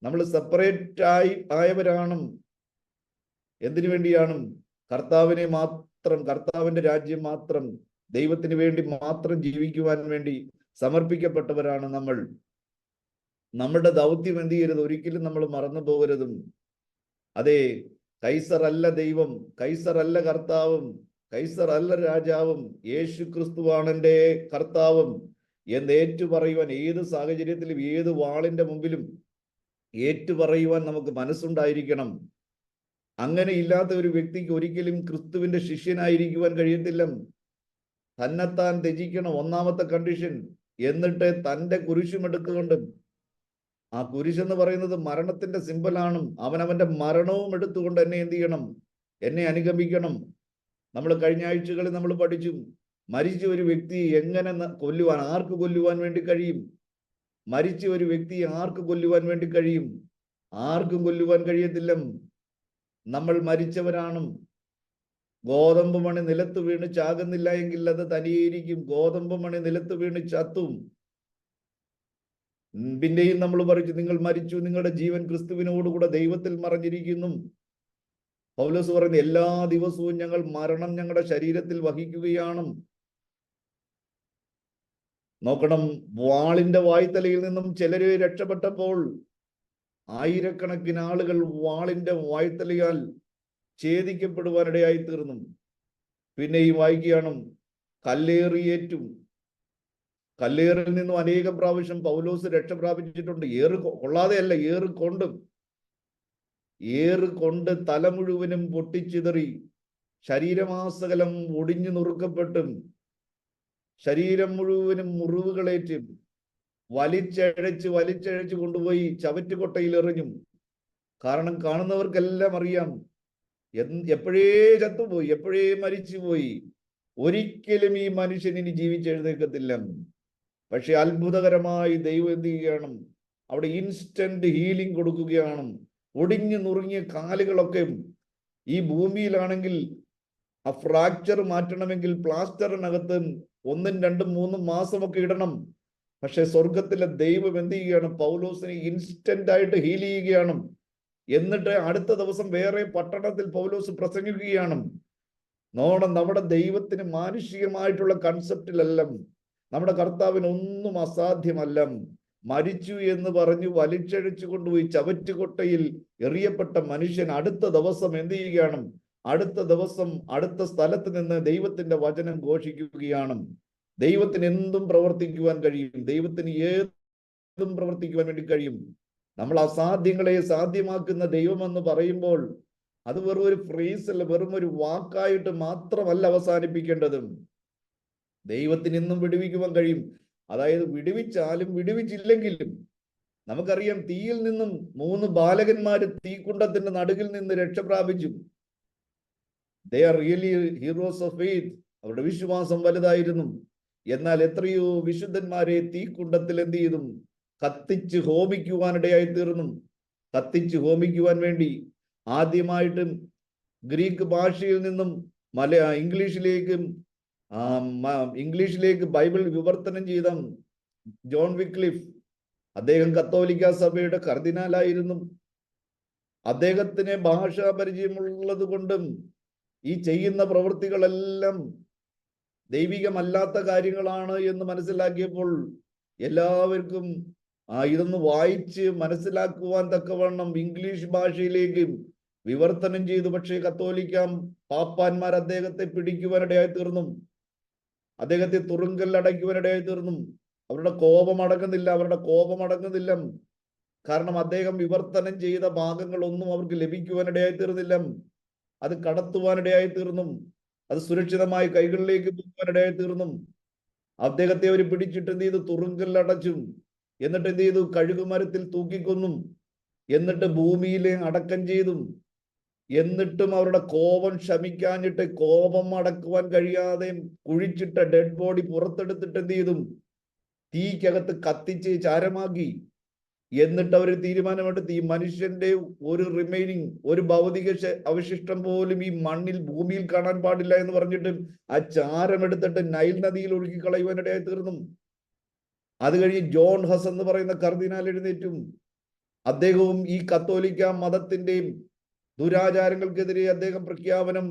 നമ്മൾ സെപ്പറേറ്റ് ആയവരാണ്. എന്തിനു വേണ്ടിയാണ്? കർത്താവിനെ മാത്രം, കർത്താവിന്റെ രാജ്യം മാത്രം, ദൈവത്തിന് വേണ്ടി മാത്രം ജീവിക്കുവാൻ വേണ്ടി സമർപ്പിക്കപ്പെട്ടവരാണ് നമ്മൾ. നമ്മുടെ ദൗത്യം എന്ത് ചെയ്യരുത്, ഒരിക്കലും നമ്മൾ മറന്നു പോകരുതും. അതെ, കൈസർ അല്ല ദൈവം, കൈസർ അല്ല കർത്താവും, കൈസർ അല്ല രാജാവും, യേശു ക്രിസ്തുവാണ് എൻ്റെ കർത്താവും എന്ന് ഏറ്റുപറയുവാൻ ഏത് സാഹചര്യത്തിലും ഏത് വാളിന്റെ മുമ്പിലും ഏറ്റുപറയുവാൻ നമുക്ക് മനസ്സുണ്ടായിരിക്കണം. അങ്ങനെ ഇല്ലാത്ത ഒരു വ്യക്തിക്ക് ഒരിക്കലും ക്രിസ്തുവിന്റെ ശിഷ്യനായിരിക്കുവാൻ കഴിയത്തില്ല. തന്നെത്താൻ ത്യജിക്കണം, ഒന്നാമത്തെ കണ്ടീഷൻ. എന്നിട്ട് തൻ്റെ കുരിശുമെടുത്തുകൊണ്ട്, ആ കുരിശെന്ന് പറയുന്നത് മരണത്തിന്റെ സിമ്പലാണ്, അവനവന്റെ മരണവും എടുത്തുകൊണ്ട് എന്നെ എന്ത് ചെയ്യണം, എന്നെ അനുഗമിക്കണം. നമ്മൾ കഴിഞ്ഞ ആഴ്ചകളിൽ നമ്മൾ പഠിച്ചു, മരിച്ച ഒരു വ്യക്തിയെ എങ്ങനെ കൊല്ലുവാൻ, ആർക്ക് കൊല്ലുവാൻ വേണ്ടി കഴിയും? മരിച്ച ഒരു വ്യക്തിയെ ആർക്ക് കൊല്ലുവാൻ വേണ്ടി കഴിയും? ആർക്കും കൊല്ലുവാൻ കഴിയത്തില്ല. നമ്മൾ മരിച്ചവരാണ്. ഗോതമ്പ് മണി നിലത്ത് വീണ് ചാകുന്നില്ല എങ്കിൽ അത് തനിയേയിരിക്കും. ഗോതമ്പ് മണി നിലത്ത് വീണ് ചത്തും. പിന്നെയും നമ്മൾ പറഞ്ഞു, നിങ്ങൾ മരിച്ചു, നിങ്ങളുടെ ജീവൻ ക്രിസ്തുവിനോടുകൂടെ ദൈവത്തിൽ മറഞ്ഞിരിക്കുന്നു. പൗലോസ് പറയുന്നു, എല്ലാ ദിവസവും ഞങ്ങൾ മരണം ഞങ്ങളുടെ ശരീരത്തിൽ വഹിക്കുകയാണ്. നോക്കണം, വാളിന്റെ വായ്ത്തലയിൽ നിന്നും ചിലരെ രക്ഷപ്പെട്ടപ്പോൾ ആയിരക്കണക്കിന് ആളുകൾ വാളിന്റെ വായ്ത്തലയാൽ ഛേദിക്കപ്പെടുവാനിടയായി തീർന്നു. പിന്നെയും വായിക്കുകയാണ്, കല്ലേറിയേറ്റും. കല്ലേറിൽ നിന്നും അനേകം പ്രാവശ്യം പൗലോസ് രക്ഷ പ്രാപിച്ചിട്ടുണ്ട്. ഏറ് കൊള്ളാതെയല്ല, ഏറുകൊണ്ട് തല മുഴുവനും പൊട്ടിച്ചിതറി, ശരീരമാസകലം ഒടിഞ്ഞു നുറുക്കപ്പെട്ടും, ശരീരം മുഴുവനും മുറിവുകളേറ്റും, വലിച്ചഴച്ച് കൊണ്ടുപോയി ചവറ്റുകൊട്ടയിൽ എറിഞ്ഞു. കാരണം കാണുന്നവർക്കെല്ലാം അറിയാം, എപ്പോഴേ ചത്തുപോയി, എപ്പോഴേ മരിച്ചുപോയി, ഒരിക്കലും ഈ മനുഷ്യൻ ഇനി ജീവിച്ചെഴുന്നേൽക്കത്തില്ല. പക്ഷെ അത്ഭുതകരമായി ദൈവം എന്ത് ചെയ്യുകയാണ്, അവിടെ ഇൻസ്റ്റന്റ് ഹീലിംഗ് കൊടുക്കുകയാണ്. ഒടിഞ്ഞു നുറുങ്ങിയ കാലുകളൊക്കെ, ഈ ഭൂമിയിലാണെങ്കിൽ ആ ഫ്രാക്ചർ മാറ്റണമെങ്കിൽ പ്ലാസ്റ്ററിനകത്ത് 1, 2, 3 മാസമൊക്കെ ഇടണം. പക്ഷെ സ്വർഗത്തിലെ ദൈവം എന്ത് ചെയ്യുകയാണ്, പൗലോസിനെ ഇൻസ്റ്റന്റ് ആയിട്ട് ഹീൽ ചെയ്യുകയാണ്. എന്നിട്ട് അടുത്ത ദിവസം വേറെ പട്ടണത്തിൽ പൗലോസ് പ്രസംഗിക്കുകയാണ്. നമ്മുടെ ദൈവത്തിന് മാനുഷികമായിട്ടുള്ള കൺസെപ്റ്റിലല്ല, നമ്മുടെ കർത്താവിന് ഒന്നും അസാധ്യമല്ല. മരിച്ചു എന്ന് പറഞ്ഞു വലിച്ചഴിച്ചു കൊണ്ടുപോയി ചവറ്റുകൊട്ടയിൽ എറിയപ്പെട്ട മനുഷ്യൻ അടുത്ത ദിവസം എന്ത് ചെയ്യുകയാണ്, അടുത്ത ദിവസം അടുത്ത സ്ഥലത്ത് നിന്ന് ദൈവത്തിന്റെ വചനം ഘോഷിക്കുകയാണ്. ദൈവത്തിന് എന്തും പ്രവർത്തിക്കുവാൻ കഴിയും, ദൈവത്തിന് ഏതും പ്രവർത്തിക്കുവാൻ വേണ്ടി കഴിയും. നമ്മൾ അസാധ്യങ്ങളെ സാധ്യമാക്കുന്ന ദൈവമെന്ന് പറയുമ്പോൾ അത് വെറും ഒരു ഫ്രേസല്ല, വെറും ഒരു വാക്കായിട്ട് മാത്രമല്ല അവസാനിപ്പിക്കേണ്ടത്. ദൈവത്തിന് ഇന്നും വിടുവിക്കുവാൻ കഴിയും. അതായത് വിടുവിച്ചാലും വിടുവിച്ചില്ലെങ്കിലും നമുക്കറിയാം, തീയിൽ നിന്നും 3 ബാലകന്മാര് തീക്കുണ്ടത്തിന്റെ നടുകിൽ നിന്ന് രക്ഷ പ്രാപിച്ചു. They are really heroes of faith. അവരുടെ വിശ്വാസം വലുതായിരുന്നു. എന്നാൽ എത്രയോ വിശുദ്ധന്മാരെ തീക്കുണ്ടത്തിൽ എന്ത് ചെയ്തു, കത്തിച്ച് ഹോമിക്കുവാനിടയായി തീർന്നു. കത്തിച്ച് ഹോമിക്കുവാൻ വേണ്ടി ആദ്യമായിട്ടും ഗ്രീക്ക് ഭാഷയിൽ നിന്നും ഇംഗ്ലീഷിലേക്ക് ബൈബിൾ വിവർത്തനം ചെയ്ത ജോൺ വിക്ലിഫ്, അദ്ദേഹം കത്തോലിക്ക സഭയുടെ കർദിനാലായിരുന്നു. അദ്ദേഹത്തിന് ഭാഷാ പരിചയമുള്ളത് കൊണ്ടും ഈ ചെയ്യുന്ന പ്രവൃത്തികളെല്ലാം ദൈവികമല്ലാത്ത കാര്യങ്ങളാണ് എന്ന് മനസ്സിലാക്കിയപ്പോൾ എല്ലാവർക്കും ഇതൊന്ന് വായിച്ച് മനസ്സിലാക്കുവാൻ തക്കവണ്ണം ഇംഗ്ലീഷ് ഭാഷയിലേക്ക് വിവർത്തനം ചെയ്തു. പക്ഷേ കത്തോലിക്ക പാപ്പാന്മാർ അദ്ദേഹത്തെ പിടിക്കുവാനിടയായി തീർന്നു, അദ്ദേഹത്തെ തുറുങ്കലിൽ അടയ്ക്കുവാനിടയായി തീർന്നു. അവരുടെ കോപം അടങ്ങുന്നില്ല. കാരണം അദ്ദേഹം വിവർത്തനം ചെയ്ത ഭാഗങ്ങളൊന്നും അവർക്ക് ലഭിക്കുവാനിടയായി തീർന്നില്ല. അത് കടത്തുവാനിടയായി തീർന്നു, അത് സുരക്ഷിതമായി കൈകളിലേക്ക് പോകുവാനിടയായി തീർന്നു. അദ്ദേഹത്തെ അവർ പിടിച്ചിട്ട് എന്ത് ചെയ്തു, തുറുങ്കലിൽ അടച്ചു. എന്നിട്ട് എന്ത് ചെയ്തു? കഴുകുമരത്തിൽ തൂക്കിക്കൊന്നും. എന്നിട്ട് ഭൂമിയിലെ അടക്കം ചെയ്തും. എന്നിട്ടും അവരുടെ കോപം ശമിക്കാഞ്ഞിട്ട്, കോപം അടക്കുവാൻ കഴിയാതെ കുഴിച്ചിട്ട ഡെഡ് ബോഡി പുറത്തെടുത്തിട്ട് എന്ത് ചെയ്തു? തീക്കകത്ത് കത്തിച്ച് ചാരമാക്കി. എന്നിട്ട് അവർ തീരുമാനമെടുത്ത് ഈ മനുഷ്യന്റെ ഒരു റിമൈനിങ്, ഒരു ഭൗതിക അവശിഷ്ടം പോലും ഈ മണ്ണിൽ, ഭൂമിയിൽ കാണാൻ പാടില്ല എന്ന് പറഞ്ഞിട്ട് ആ ചാരമെടുത്തിട്ട് നൈൽ നദിയിൽ ഒഴുക്കി കളയുവാനിടയായി തീർന്നു. അത് കഴിഞ്ഞ് ജോൺ ഹസ് എന്ന് പറയുന്ന കർദിനാൾ എഴുന്നേറ്റും. അദ്ദേഹവും ഈ കത്തോലിക്ക മതത്തിന്റെയും ദുരാചാരങ്ങൾക്കെതിരെ അദ്ദേഹം പ്രഖ്യാപനം,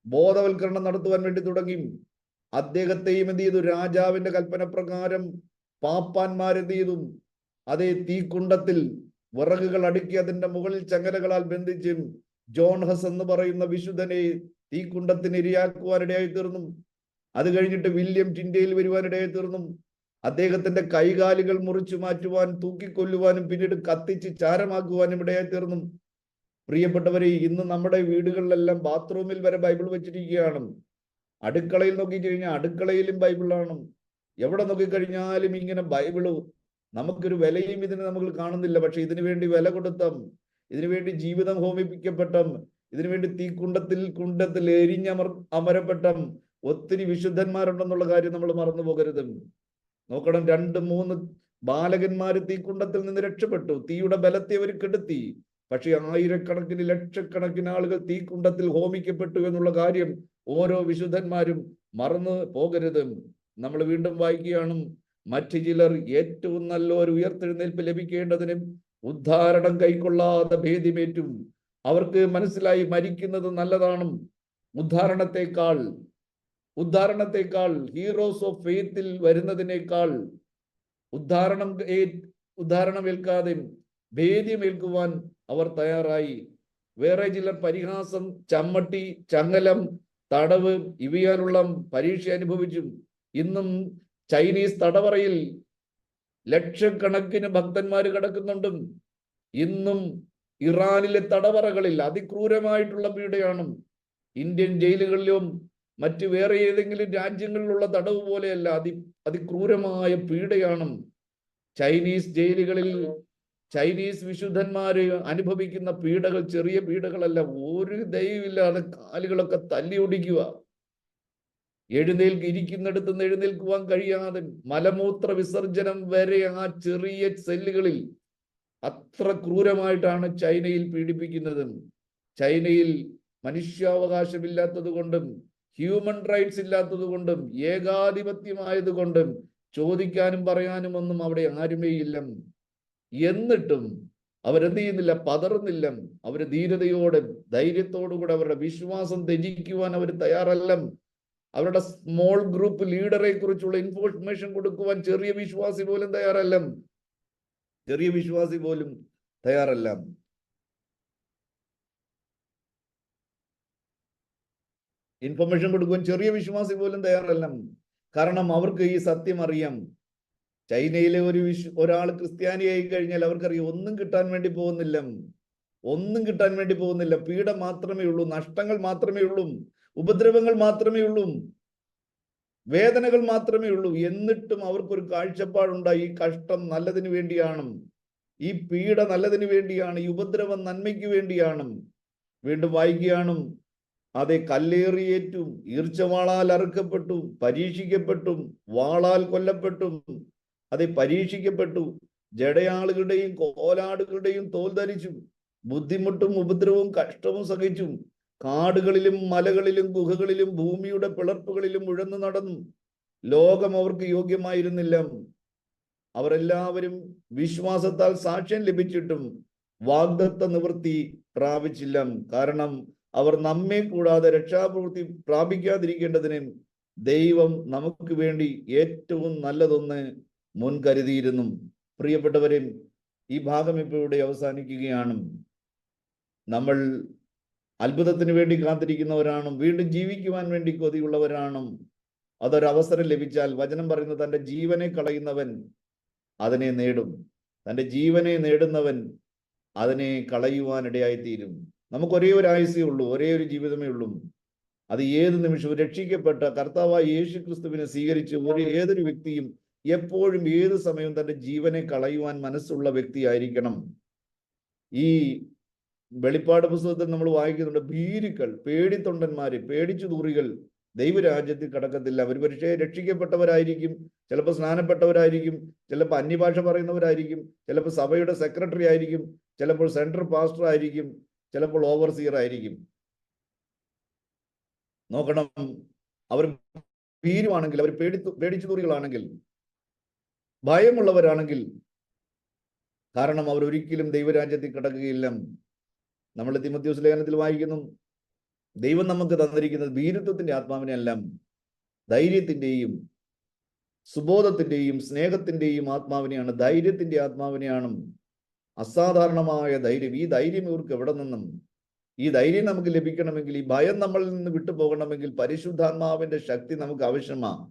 ബോധവൽക്കരണം നടത്തുവാൻ വേണ്ടി തുടങ്ങി. അദ്ദേഹത്തെയും എന്ത് ചെയ്തു? രാജാവിന്റെ കൽപ്പന പ്രകാരം പാപ്പാന്മാരെന്ത് ചെയ്തു? അതേ തീക്കുണ്ടത്തിൽ വിറകുകൾ അടുക്കി അതിന്റെ മുകളിൽ ചങ്ങലകളാൽ ബന്ധിച്ച് ജോൺ ഹസ് എന്ന് പറയുന്ന വിശുദ്ധനെ തീക്കുണ്ടത്തിന് ഇരയാക്കുവാനിടയായി തീർന്നു. അത് കഴിഞ്ഞിട്ട് വില്യം ടിൻഡേൽ വരുവാനിടയായി തീർന്നു. അദ്ദേഹത്തിന്റെ കൈകാലുകൾ മുറിച്ചു മാറ്റുവാൻ, തൂക്കിക്കൊല്ലുവാനും പിന്നീട് കത്തിച്ച് ചാരമാക്കുവാനും ഇടയായി തീർന്നു. പ്രിയപ്പെട്ടവരെ, ഇന്ന് നമ്മുടെ വീടുകളിലെല്ലാം ബാത്റൂമിൽ വരെ ബൈബിൾ വെച്ചിരിക്കുകയാണ്. അടുക്കളയിൽ നോക്കിക്കഴിഞ്ഞാൽ അടുക്കളയിലും ബൈബിളാണ്. എവിടെ നോക്കിക്കഴിഞ്ഞാലും ഇങ്ങനെ ബൈബിള്. നമുക്കൊരു വിലയും ഇതിന് നമ്മൾ കാണുന്നില്ല. പക്ഷെ ഇതിനു വേണ്ടി വില കൊടുത്തം, ഇതിനുവേണ്ടി ജീവിതം ഹോമിപ്പിക്കപ്പെട്ടം, ഇതിനുവേണ്ടി കുണ്ടത്തിൽ അമരപ്പെട്ടം ഒത്തിരി വിശുദ്ധന്മാരുണ്ടെന്നുള്ള കാര്യം നമ്മൾ മറന്നു പോകരുത്. നോക്കണം, 2-3 ബാലകന്മാര് തീക്കുണ്ടത്തിൽ നിന്ന് രക്ഷപ്പെട്ടു. തീയുടെ ബലത്തെ അവർ കെടുത്തി. പക്ഷെ ആയിരക്കണക്കിന് ലക്ഷക്കണക്കിന് ആളുകൾ തീക്കുണ്ടത്തിൽ ഹോമിക്കപ്പെട്ടു എന്നുള്ള കാര്യം ഓരോ വിശുദ്ധന്മാരും മറന്നു പോകരുത്. നമ്മൾ വീണ്ടും വായിക്കുകയാണ്, മറ്റു ചിലർ ഏറ്റവും നല്ലൊരു ഉയർത്തെഴുന്നേൽപ്പ് ലഭിക്കേണ്ടതിന് ഉദ്ധാരണം കൈക്കൊള്ളാതെ ഭേദ്യമേറ്റും. അവർക്ക് മനസ്സിലായി മരിക്കുന്നത് നല്ലതാണ്. ഉദ്ധാരണത്തെക്കാൾ ഹീറോസ് ഓഫ് ഫെയ്ത്തിൽ വരുന്നതിനേക്കാൾ ഉദ്ധാരണമേൽക്കാതെ ഭേദ്യമേൽക്കുവാൻ അവർ തയ്യാറായി. വേറെ ചിലർ പരിഹാസം, ചമ്മട്ടി, ചങ്ങലം, തടവ് ഇവയാലുള്ള പരീക്ഷ അനുഭവിച്ചു. ഇന്നും ചൈനീസ് തടവറയിൽ ലക്ഷക്കണക്കിന് ഭക്തന്മാര് കിടക്കുന്നുണ്ട്. ഇന്നും ഇറാനിലെ തടവറകളിൽ അതിക്രൂരമായിട്ടുള്ള പീഡയാണ്. ഇന്ത്യൻ ജയിലുകളിലും മറ്റ് വേറെ ഏതെങ്കിലും രാജ്യങ്ങളിലുള്ള തടവ് പോലെയല്ല, അതിക്രൂരമായ പീഡയാണ്. ചൈനീസ് ജയിലുകളിൽ ചൈനീസ് വിശുദ്ധന്മാര് അനുഭവിക്കുന്ന പീഡകൾ ചെറിയ പീഡകളല്ല. ഒരു ദയവില്ലാതെ കാലുകളൊക്കെ തല്ലി ഒടിക്കുക, ഇരിക്കുന്നിടത്ത് നിന്ന് എഴുന്നേൽക്കുവാൻ കഴിയാതെ, മലമൂത്ര വിസർജനം വരെ ആ ചെറിയ സെല്ലുകളിൽ. അത്ര ക്രൂരമായിട്ടാണ് ചൈനയിൽ പീഡിപ്പിക്കുന്നത്. ചൈനയിൽ മനുഷ്യാവകാശമില്ലാത്തത് കൊണ്ടും ഹ്യൂമൻ റൈറ്റ്സ് ഇല്ലാത്തത് കൊണ്ടും ഏകാധിപത്യമായതുകൊണ്ടും ചോദിക്കാനും പറയാനും ഒന്നും അവിടെ ആരുമേ ഇല്ല. എന്നിട്ടും അവരെന്ത് ചെയ്യുന്നില്ല? പതറുന്നില്ല. അവര് ധീരതയോടെ, ധൈര്യത്തോടുകൂടെ അവരുടെ വിശ്വാസം ത്യജിക്കുവാൻ അവർ തയ്യാറല്ല. അവരുടെ സ്മോൾ ഗ്രൂപ്പ് ലീഡറെ കുറിച്ചുള്ള ഇൻഫോർമേഷൻ കൊടുക്കുവാൻ ചെറിയ വിശ്വാസി പോലും തയ്യാറല്ല. ഇൻഫർമേഷൻ കൊടുക്കുവാൻ ചെറിയ വിശ്വാസി പോലും തയ്യാറല്ല. കാരണം അവർക്ക് ഈ സത്യം അറിയാം. ചൈനയിലെ ഒരാൾ ക്രിസ്ത്യാനിയായി കഴിഞ്ഞാൽ അവർക്കറിയാം, ഒന്നും കിട്ടാൻ വേണ്ടി പോകുന്നില്ല. പീഡ മാത്രമേ ഉള്ളൂ, നഷ്ടങ്ങൾ മാത്രമേ ഉള്ളൂ, ഉപദ്രവങ്ങൾ മാത്രമേ ഉള്ളൂ, വേദനകൾ മാത്രമേ ഉള്ളൂ. എന്നിട്ടും അവർക്കൊരു കാഴ്ചപ്പാടുണ്ടായി, ഈ കഷ്ടം നല്ലതിന് വേണ്ടിയാണ്, ഈ പീഡ നല്ലതിന് വേണ്ടിയാണ്, ഈ ഉപദ്രവം നന്മയ്ക്ക് വേണ്ടിയാണ്. വീണ്ടും വായിക്കുകയാണ്, അതെ, കല്ലേറിയേറ്റും, ഈർച്ചവാളാൽ അറുക്കപ്പെട്ടു, പരീക്ഷിക്കപ്പെട്ടും, വാളാൽ കൊല്ലപ്പെട്ടും, അതെ, പരീക്ഷിക്കപ്പെട്ടു, ജടയാളുകളുടെയും കോലാടുകളുടെയും തോൽ ധരിച്ചു, ബുദ്ധിമുട്ടും ഉപദ്രവവും കഷ്ടവും സഹിച്ചു, കാടുകളിലും മലകളിലും ഗുഹകളിലും ഭൂമിയുടെ പിളർപ്പുകളിലും ഉഴന്നു നടന്നു. ലോകം അവർക്ക് യോഗ്യമായിരുന്നില്ല. അവരെല്ലാവരും വിശ്വാസത്താൽ സാക്ഷ്യം ലഭിച്ചിട്ടും വാഗ്ദത്ത നിവൃത്തി പ്രാപിച്ചില്ല. കാരണം അവർ നമ്മെ കൂടാതെ രക്ഷാപ്രവൃത്തി പ്രാപിക്കാതിരിക്കേണ്ടതിന് ദൈവം നമുക്ക് വേണ്ടി ഏറ്റവും നല്ലതൊന്ന് മുൻകരുതിയിരുന്നു. പ്രിയപ്പെട്ടവരെ, ഈ ഭാഗം ഇപ്പോൾ ഇവിടെ അവസാനിക്കുകയാണ്. നമ്മൾ അത്ഭുതത്തിന് വേണ്ടി കാത്തിരിക്കുന്നവരാണ്, വീണ്ടും ജീവിക്കുവാൻ വേണ്ടി കൊതിയുള്ളവരാണ്. അതൊരവസരം ലഭിച്ചാൽ, വചനം പറയുന്നത്, തൻ്റെ ജീവനെ കളയുന്നവൻ അതിനെ നേടും, തൻ്റെ ജീവനെ നേടുന്നവൻ അതിനെ കളയുവാനിടയായിത്തീരും. നമുക്ക് ഒരേ ഒരു ആയുസ്സേ ഉള്ളൂ, ഒരേ ഒരു ജീവിതമേ ഉള്ളൂ. അത് ഏത് നിമിഷവും രക്ഷിക്കപ്പെട്ട കർത്താവായ യേശു ക്രിസ്തുവിനെ സ്വീകരിച്ച് ഏതൊരു വ്യക്തിയും എപ്പോഴും ഏത് സമയവും തന്റെ ജീവനെ കളയുവാൻ മനസ്സുള്ള വ്യക്തിയായിരിക്കണം. ഈ വെളിപ്പാട് പുസ്തകത്തിൽ നമ്മൾ വായിക്കുന്നുണ്ട്, ഭീരുക്കൾ, പേടിത്തൊണ്ടന്മാര്, പേടിച്ചു തൂറികൾ ദൈവരാജ്യത്തിൽ കടക്കത്തില്ല. അവർ പക്ഷേ രക്ഷിക്കപ്പെട്ടവരായിരിക്കും, ചിലപ്പോൾ സ്നാനപ്പെട്ടവരായിരിക്കും, ചിലപ്പോൾ അന്യഭാഷ പറയുന്നവരായിരിക്കും, ചിലപ്പോൾ സഭയുടെ സെക്രട്ടറി ആയിരിക്കും, ചിലപ്പോൾ സെൻട്രൽ പാസ്റ്റർ ആയിരിക്കും, ചിലപ്പോൾ ഓവർസിയർ ആയിരിക്കും. നോക്കണം, അവർ ഭീരുവാണെങ്കിൽ, അവർ പേടിച്ചു തൂറികളാണെങ്കിൽ, ഭയമുള്ളവരാണെങ്കിൽ, കാരണം അവർ ഒരിക്കലും ദൈവരാജ്യത്തിൽ കിടക്കുകയില്ല. നമ്മൾ തിമോഥെയോസ് ലേഖനത്തിൽ വായിക്കുന്നു, ദൈവം നമുക്ക് തന്നിരിക്കുന്നത് ഭീരുത്വത്തിന്റെ ആത്മാവിനെ അല്ല, ധൈര്യത്തിന്റെയും സുബോധത്തിന്റെയും സ്നേഹത്തിന്റെയും ആത്മാവിനെയാണ്, ധൈര്യത്തിന്റെ ആത്മാവിനെയാണ്. അസാധാരണമായ ധൈര്യം. ഈ ധൈര്യം ഇവർക്ക് എവിടെ നിന്നും? ഈ ധൈര്യം നമുക്ക് ലഭിക്കണമെങ്കിൽ, ഈ ഭയം നമ്മളിൽ നിന്ന് വിട്ടുപോകണമെങ്കിൽ പരിശുദ്ധാത്മാവിന്റെ ശക്തി നമുക്ക് ആവശ്യമാണ്.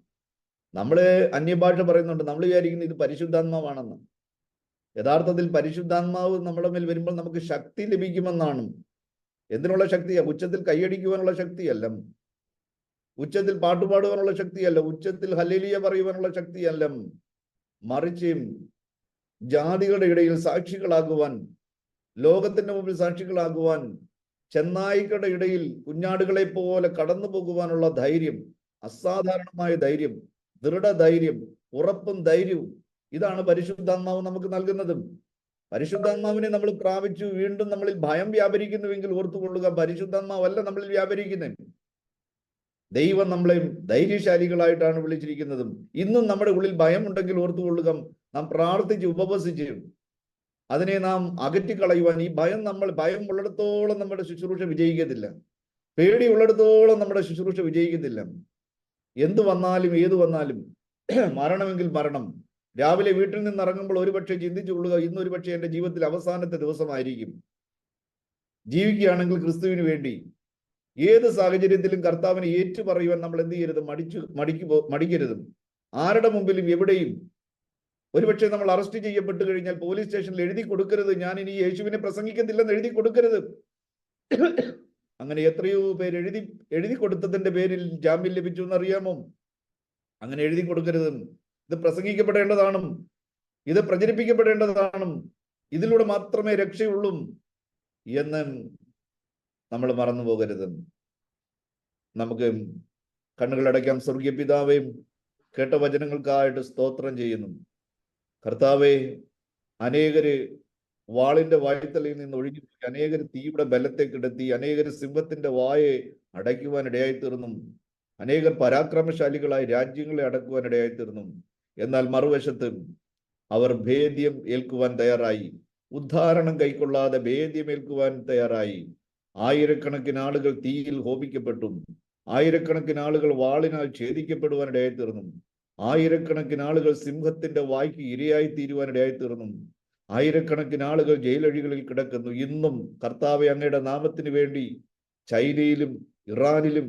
നമ്മള് അന്യഭാഷ പറയുന്നുണ്ട്, നമ്മൾ വിചാരിക്കുന്നത് ഇത് പരിശുദ്ധാത്മാവാണെന്ന്. യഥാർത്ഥത്തിൽ പരിശുദ്ധാത്മാവ് നമ്മുടെ മേൽ വരുമ്പോൾ നമുക്ക് ശക്തി ലഭിക്കുമെന്നാണ്. എന്തിനുള്ള ശക്തിയാ? ഉച്ചത്തിൽ കൈയടിക്കുവാനുള്ള ശക്തിയല്ല, ഉച്ചത്തിൽ പാട്ടുപാടുവാനുള്ള ശക്തിയല്ല, ഉച്ചത്തിൽ ഹല്ലേലൂയ പറയുവാനുള്ള ശക്തിയല്ല, മറിച്ച് ജാതികളുടെ ഇടയിൽ സാക്ഷികളാകുവാൻ, ലോകത്തിന്റെ മുമ്പിൽ സാക്ഷികളാകുവാൻ, ചെന്നായ്ക്കളുടെ ഇടയിൽ കുഞ്ഞാടുകളെ പോലെ കടന്നു പോകുവാനുള്ള ധൈര്യം, അസാധാരണമായ ധൈര്യം, ദൃഢധൈര്യം, ഉറപ്പും ധൈര്യവും, ഇതാണ് പരിശുദ്ധാത്മാവ് നമുക്ക് നൽകുന്നതും. പരിശുദ്ധാത്മാവിനെ നമ്മൾ പ്രാപിച്ചു വീണ്ടും നമ്മളിൽ ഭയം വ്യാപരിക്കുന്നുവെങ്കിൽ ഓർത്തുകൊള്ളുക, പരിശുദ്ധാത്മാവല്ല നമ്മളിൽ വ്യാപരിക്കുന്നത്. ദൈവം നമ്മളെ ധൈര്യശാലികളായിട്ടാണ് വിളിച്ചിരിക്കുന്നതും. ഇന്നും നമ്മുടെ ഉള്ളിൽ ഭയം ഉണ്ടെങ്കിൽ ഓർത്തുകൊള്ളുക, നാം പ്രാർത്ഥിച്ച് ഉപവസിച്ച് അതിനെ നാം അകറ്റിക്കളയുവാൻ. ഈ ഭയം ഉള്ളിടത്തോളം നമ്മുടെ ശുശ്രൂഷ വിജയിക്കത്തില്ല, പേടി ഉള്ളിടത്തോളം നമ്മുടെ ശുശ്രൂഷ വിജയിക്കത്തില്ല. എന്തു വന്നാലും ഏതു വന്നാലും, മരണമെങ്കിൽ മരണം. രാവിലെ വീട്ടിൽ നിന്ന് ഇറങ്ങുമ്പോൾ ഒരുപക്ഷെ ചിന്തിച്ചുകൊള്ളുക, ഇന്നൊരു പക്ഷേ എൻ്റെ ജീവിതത്തിൽ അവസാനത്തെ ദിവസമായിരിക്കും. ജീവിക്കുകയാണെങ്കിൽ ക്രിസ്തുവിന് വേണ്ടി ഏത് സാഹചര്യത്തിലും കർത്താവിനെ ഏറ്റു പറയുവാൻ നമ്മൾ എന്ത് ചെയ്യരുത്? മടിക്കരുതും. ആരുടെ മുമ്പിലും എവിടെയും. ഒരുപക്ഷെ നമ്മൾ അറസ്റ്റ് ചെയ്യപ്പെട്ട് കഴിഞ്ഞാൽ പോലീസ് സ്റ്റേഷനിൽ എഴുതി കൊടുക്കരുത്, ഞാൻ ഇനി യേശുവിനെ പ്രസംഗിക്കത്തില്ലെന്ന് എഴുതി കൊടുക്കരുത്. അങ്ങനെ എത്രയോ പേര് എഴുതി കൊടുത്തതിന്റെ പേരിൽ ജാമ്യം ലഭിച്ചു എന്നറിയാമോ? അങ്ങനെ എഴുതി കൊടുക്കരുത്. ഇത് പ്രസംഗിക്കപ്പെടേണ്ടതാണ്, ഇത് പ്രചരിപ്പിക്കപ്പെടേണ്ടതാണ്, ഇതിലൂടെ മാത്രമേ രക്ഷയുള്ളൂ എന്ന് നമ്മൾ മറന്നു പോകരുത്. നമുക്ക് കണ്ണുകളടയ്ക്കാം. സ്വർഗീയ പിതാവേ, കേട്ട വചനങ്ങൾക്കായിട്ട് സ്തോത്രം ചെയ്യുന്നു. കർത്താവേ, അനേകര് വാളിന്റെ വായ്ത്തലയിൽ നിന്ന് ഒഴുകിപ്പോയി, അനേകര് തീയുടെ ബലത്തെ കിടത്തി, അനേകര് സിംഹത്തിന്റെ വായെ അടയ്ക്കുവാൻ ഇടയായി തീർന്നു, അനേകർ പരാക്രമശാലികളായി രാജ്യങ്ങളെ അടക്കുവാൻ ഇടയായി തീർന്നു. എന്നാൽ മറുവശത്ത് അവർ ഭേദ്യം ഏൽക്കുവാൻ തയ്യാറായി, ഉദ്ധാരണം കൈക്കൊള്ളാതെ ഭേദ്യം ഏൽക്കുവാൻ തയ്യാറായി. ആയിരക്കണക്കിന് ആളുകൾ തീയിൽ ഹോമിക്കപ്പെട്ടു, ആയിരക്കണക്കിന് ആളുകൾ വാളിനാൽ ഛേദിക്കപ്പെടുവാൻ ഇടയായി തീർന്നു, ആയിരക്കണക്കിന് ആളുകൾ സിംഹത്തിന്റെ വായ്ക്ക് ഇരയായി തീരുവാൻ ഇടയായി തീർന്നു, ആയിരക്കണക്കിന് ആളുകൾ ജയിലഴികളിൽ കിടക്കുന്നു. ഇന്നും കർത്താവെ, അങ്ങയുടെ നാമത്തിന് വേണ്ടി ചൈനയിലും ഇറാനിലും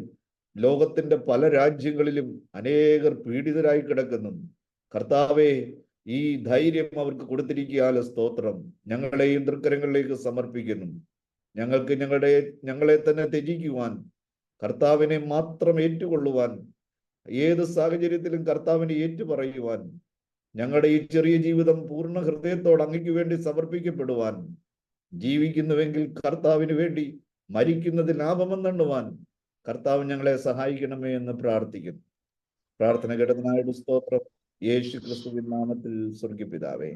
ലോകത്തിന്റെ പല രാജ്യങ്ങളിലും അനേകർ പീഡിതരായി കിടക്കുന്നു. കർത്താവെ, ഈ ധൈര്യം അവർക്ക് കൊടുത്തിരിക്കാനുള്ള സ്തോത്രം ഞങ്ങളെയും തൃക്കരങ്ങളിലേക്ക് സമർപ്പിക്കുന്നു. ഞങ്ങൾക്ക് ഞങ്ങളെ തന്നെ ത്യജിക്കുവാൻ, കർത്താവിനെ മാത്രം ഏറ്റുകൊള്ളുവാൻ, ഏത് സാഹചര്യത്തിലും കർത്താവിനെ ഏറ്റുപറയുവാൻ, ഞങ്ങളുടെ ഈ ചെറിയ ജീവിതം പൂർണ്ണ ഹൃദയത്തോട് അങ്ങയ്ക്ക് വേണ്ടി സമർപ്പിക്കപ്പെടുവാൻ, ജീവിക്കുന്നുവെങ്കിൽ കർത്താവിന് വേണ്ടി മരിക്കുന്നത് ലാഭമെന്നെണ്ണുവാൻ കർത്താവ് ഞങ്ങളെ സഹായിക്കണമേ എന്ന് പ്രാർത്ഥിക്കുന്നു. പ്രാർത്ഥന കേട്ടതിനായിട്ട് സ്തോത്രം. യേശു ക്രിസ്തുവിൻ നാമത്തിൽ സ്വർഗീയ പിതാവേ,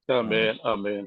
ആമേൻ, ആമേൻ.